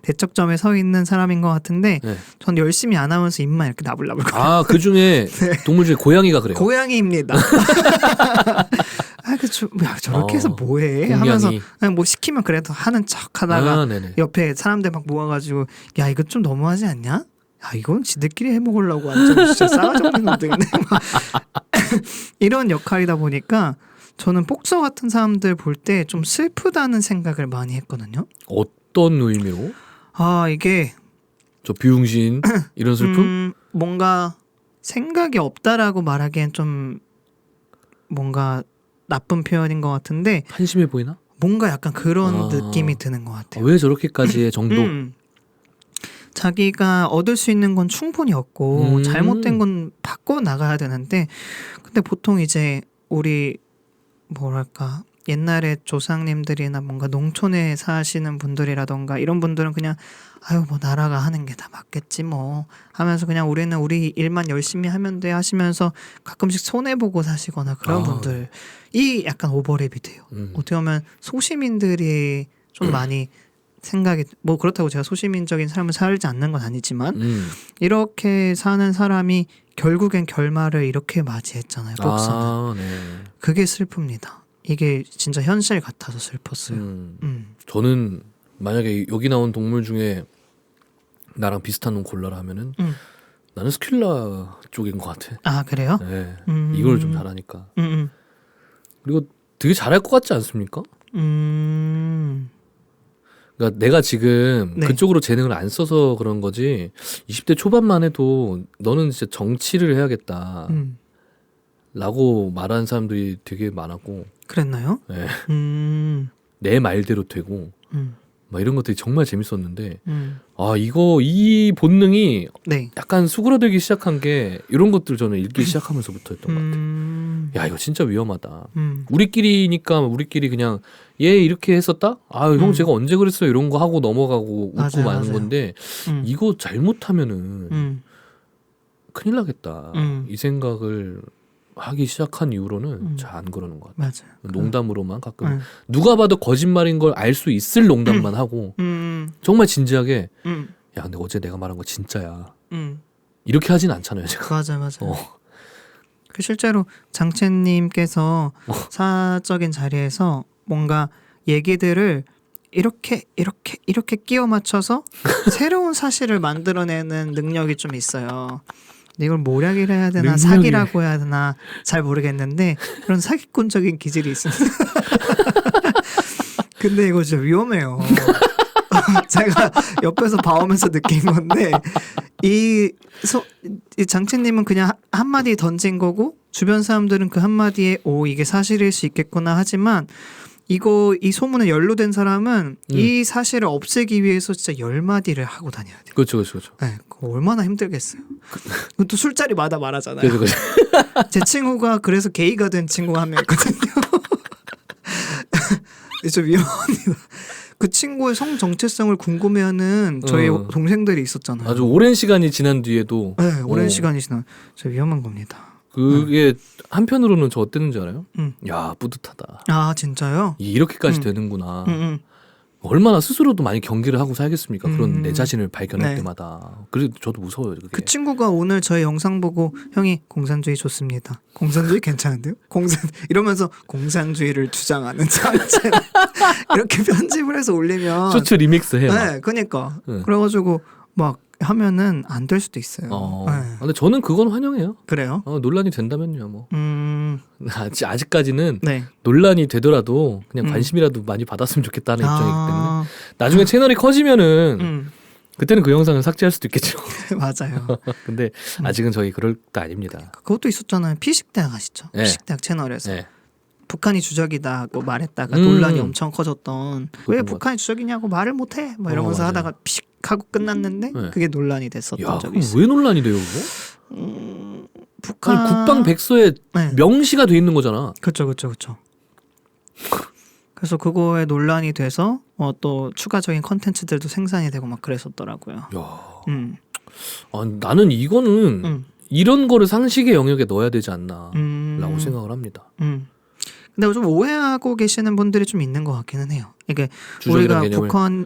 대척점에 서 있는 사람인 것 같은데 네. 전 열심히 안 하면서 입만 이렇게 나불나불 그 중에 동물 중에 고양이가 그래요. 고양이입니다. 그 저렇게 해서 뭐해 공양이. 하면서 그냥 뭐 시키면 그래도 하는 척 하다가 네네. 옆에 사람들 막 모아가지고 야 이거 좀 너무하지 않냐? 야 이건 지들끼리 해먹으려고 완전 진짜 싸가지 없는 놈들이네. 이런 역할이다 보니까 저는 복서 같은 사람들 볼 때 좀 슬프다는 생각을 많이 했거든요. 어떤 의미로? 아 이게 저 비용신 이런 슬픔? 뭔가 생각이 없다라고 말하기엔 좀 뭔가 나쁜 표현인 것 같은데 한심해 보이나? 뭔가 약간 그런 아. 느낌이 드는 것 같아요. 왜 저렇게까지의 정도? 자기가 얻을 수 있는 건 충분히 얻고 잘못된 건 바꿔 나가야 되는데 근데 보통 이제 우리 뭐랄까 옛날에 조상님들이나 뭔가 농촌에 사시는 분들이라던가 이런 분들은 그냥 아유 뭐 나라가 하는 게 다 맞겠지 뭐 하면서 그냥 우리는 우리 일만 열심히 하면 돼 하시면서 가끔씩 손해보고 사시거나 그런 분들이 약간 오버랩이 돼요. 어떻게 보면 소시민들이 좀 많이 생각이 뭐 그렇다고 제가 소시민적인 삶을 살지 않는 건 아니지만 이렇게 사는 사람이 결국엔 결말을 이렇게 맞이했잖아요. 복서는. 네. 그게 슬픕니다. 이게 진짜 현실 같아서 슬펐어요. 저는 만약에 여기 나온 동물 중에 나랑 비슷한 놈 골라라 하면은 나는 스킬라 쪽인 것 같아. 아 그래요? 네. 이걸 좀 잘하니까. 음. 그리고 되게 잘할 것 같지 않습니까? 그러니까 내가 지금 네. 그쪽으로 재능을 안 써서 그런 거지 20대 초반만 해도 너는 진짜 정치를 해야겠다 라고 말하는 사람들이 되게 많았고 그랬나요? 네. 내 말대로 되고 막 이런 것들이 정말 재밌었는데 아 이 본능이 네. 약간 수그러들기 시작한 게 이런 것들 저는 읽기 시작하면서부터였던 것 같아요. 야 이거 진짜 위험하다. 우리끼리니까 우리끼리 그냥 얘 이렇게 했었다? 아 형 제가 언제 그랬어요? 이런 거 하고 넘어가고 웃고 마는 건데 이거 잘못하면은 큰일 나겠다. 이 생각을 하기 시작한 이후로는 잘 안 그러는 것 같아요. 맞아요. 농담으로만 가끔 누가 봐도 거짓말인 걸 알 수 있을 농담만 하고 정말 진지하게 야 근데 어제 내가 말한 거 진짜야. 이렇게 하진 않잖아요 제가. 맞아요. 그 실제로 장채님께서 사적인 자리에서 뭔가 얘기들을 이렇게 끼워 맞춰서 새로운 사실을 만들어내는 능력이 좀 있어요. 근데 이걸 모략이라 해야 되나 사기라고 해야 되나 잘 모르겠는데 그런 사기꾼적인 기질이 있습니다. 근데 이거 진짜 위험해요. 제가 옆에서 봐오면서 느낀 건데 이 장채님은 그냥 한마디 던진 거고 주변 사람들은 그 한마디에 오 이게 사실일 수 있겠구나 하지만 이 소문에 연루된 사람은 이 사실을 없애기 위해서 진짜 10마디를 하고 다녀야 돼요. 그렇죠. 네, 그거 얼마나 힘들겠어요. 또 술자리마다 말하잖아요. 그렇죠. 제 친구가 그래서 게이가 된 친구가 한 명 있거든요. 좀 위험합니다. 그 친구의 성 정체성을 궁금해하는 저희 동생들이 있었잖아요. 아주 오랜 시간이 지난 뒤에도 네, 오랜 시간이 지나 진짜 위험한 겁니다. 그게 한편으로는 저 어땠는지 알아요? 야 뿌듯하다. 아 진짜요? 이렇게까지 되는구나. 얼마나 스스로도 많이 경계를 하고 살겠습니까? 그런 내 자신을 발견할 때마다. 그래도 저도 무서워요. 그게. 그 친구가 오늘 저희 영상 보고 형이 공산주의 좋습니다. 공산주의 괜찮은데요? 이러면서 공산주의를 주장하는 장첸 이렇게 편집을 해서 올리면 쇼츠 리믹스 해요. 네, 그러니까 그래가지고 막 하면은 안 될 수도 있어요. 근데 저는 그건 환영해요. 그래요? 논란이 된다면요, 뭐. 아직까지는 네. 논란이 되더라도 그냥 관심이라도 많이 받았으면 좋겠다는 입장이기 때문에 나중에 채널이 커지면은 그때는 그 영상을 삭제할 수도 있겠죠. 맞아요. 근데 아직은 저희 그럴 때 아닙니다. 그것도 있었잖아요. 피식대학 아시죠? 네. 피식대학 채널에서. 네. 북한이 주적이다고 말했다가 논란이 엄청 커졌던 왜 북한이 주적이냐고 말을 못해 뭐 이러면서 하다가 피식 하고 끝났는데 그게 논란이 됐었던 적이 있어요. 왜 논란이 돼요 그거? 북한 아니, 국방 백서에 명시가 돼 있는 거잖아. 그렇죠. 그래서 그거에 논란이 돼서 또 추가적인 컨텐츠들도 생산이 되고 막 그랬었더라고요. 야. 나는 이거는 이런 거를 상식의 영역에 넣어야 되지 않나라고 생각을 합니다. 근데 좀 오해하고 계시는 분들이 좀 있는 것 같기는 해요. 이게 우리가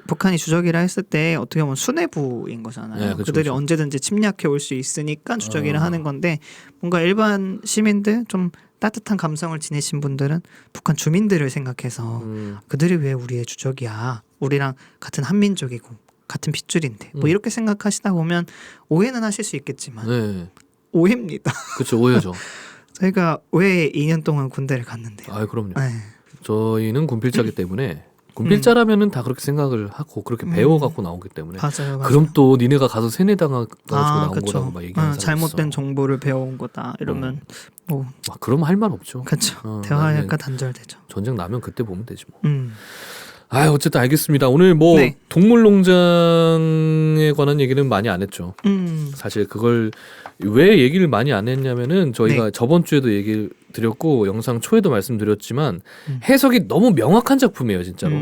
북한이 주적이라 했을 때 어떻게 보면 수뇌부인 거잖아요. 네, 그쵸, 그들이 그쵸. 언제든지 침략해 올 수 있으니까 주적이라 하는 건데 뭔가 일반 시민들 좀 따뜻한 감성을 지니신 분들은 북한 주민들을 생각해서 그들이 왜 우리의 주적이야. 우리랑 같은 한민족이고 같은 핏줄인데 뭐 이렇게 생각하시다 보면 오해는 하실 수 있겠지만 네. 오해입니다. 그렇죠. 오해죠. 저희가 왜 2년 동안 군대를 갔는데요. 아, 그럼요. 네. 저희는 군필자기 때문에 군필자라면은 다 그렇게 생각을 하고 그렇게 배워갖고 나오기 때문에 맞아요. 그럼 또 니네가 가서 세뇌당하고 나온 그쵸. 거라고 막 얘기하는 사람 잘못된 있어. 정보를 배워온 거다 이러면 뭐 막 그러면 할 말 없죠. 그렇죠. 나중에 대화가 단절되죠. 전쟁 나면 그때 보면 되지 뭐. 음. 어쨌든 알겠습니다. 오늘 뭐 네. 동물농장에 관한 얘기는 많이 안 했죠. 사실 그걸 왜 얘기를 많이 안 했냐면은 저희가 네. 저번 주에도 얘기를 드렸고 영상 초에도 말씀드렸지만 해석이 너무 명확한 작품이에요, 진짜로.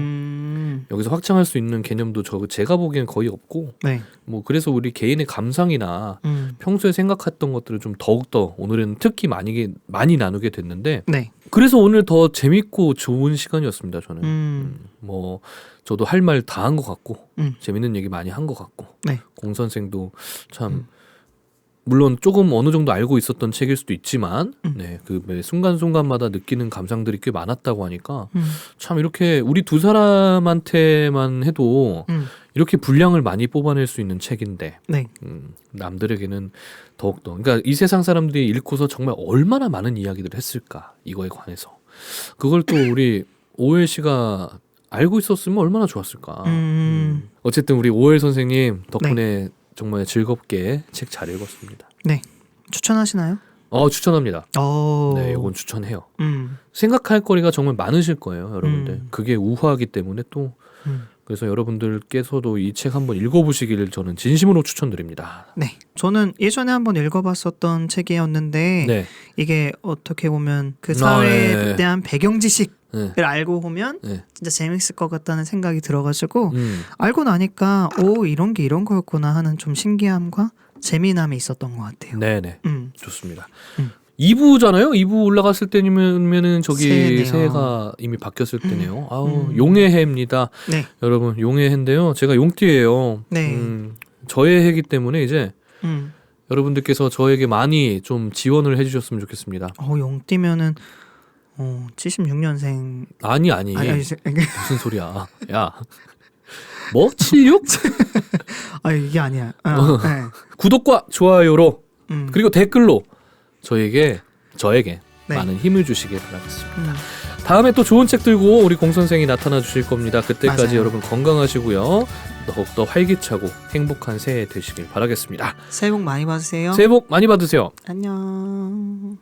여기서 확장할 수 있는 개념도 제가 보기엔 거의 없고 네. 뭐 그래서 우리 개인의 감상이나 평소에 생각했던 것들을 좀 더욱더 오늘은 특히 많이 나누게 됐는데 네. 그래서 오늘 더 재밌고 좋은 시간이었습니다. 저는 뭐 저도 할 말 다 한 것 같고 재밌는 얘기 많이 한 것 같고 네. 공 선생도 참 물론 조금 어느 정도 알고 있었던 책일 수도 있지만 네, 그 순간순간마다 느끼는 감상들이 꽤 많았다고 하니까 참 이렇게 우리 두 사람한테만 해도 이렇게 분량을 많이 뽑아낼 수 있는 책인데 네. 남들에게는 더욱더 그러니까 이 세상 사람들이 읽고서 정말 얼마나 많은 이야기들을 했을까 이거에 관해서 그걸 또 우리 오엘 씨가 알고 있었으면 얼마나 좋았을까. 어쨌든 우리 오엘 선생님 덕분에 정말 즐겁게 책 잘 읽었습니다. 네. 추천하시나요? 추천합니다. 오. 네, 이건 추천해요. 생각할 거리가 정말 많으실 거예요, 여러분들. 그게 우화하기 때문에 또 그래서 여러분들께서도 이 책 한번 읽어보시기를 저는 진심으로 추천드립니다. 네. 저는 예전에 한번 읽어봤었던 책이었는데 네. 이게 어떻게 보면 그 사회에 네. 대한 배경 지식을 네. 알고 보면 네. 진짜 재밌을 것 같다는 생각이 들어가지고 알고 나니까 오 이런 게 이런 거였구나 하는 좀 신기함과 재미남이 있었던 것 같아요. 네네. 좋습니다. 2부잖아요. 2부 올라갔을 때면은 저기 새해네요. 새해가 이미 바뀌었을 때네요. 용의 해입니다. 네. 여러분 용의 해인데요. 제가 용띠예요. 네. 저의 해이기 때문에 이제 여러분들께서 저에게 많이 좀 지원을 해주셨으면 좋겠습니다. 용띠면은 76년생 아니 무슨 소리야? 야, 뭐 76? 이게 아니야. 네. 구독과 좋아요로 그리고 댓글로 저에게 네. 많은 힘을 주시길 바라겠습니다. 다음에 또 좋은 책 들고 우리 공 선생이 나타나 주실 겁니다. 그때까지 맞아요. 여러분 건강하시고요. 더욱더 활기차고 행복한 새해 되시길 바라겠습니다. 새해 복 많이 받으세요. 새해 복 많이 받으세요. 안녕.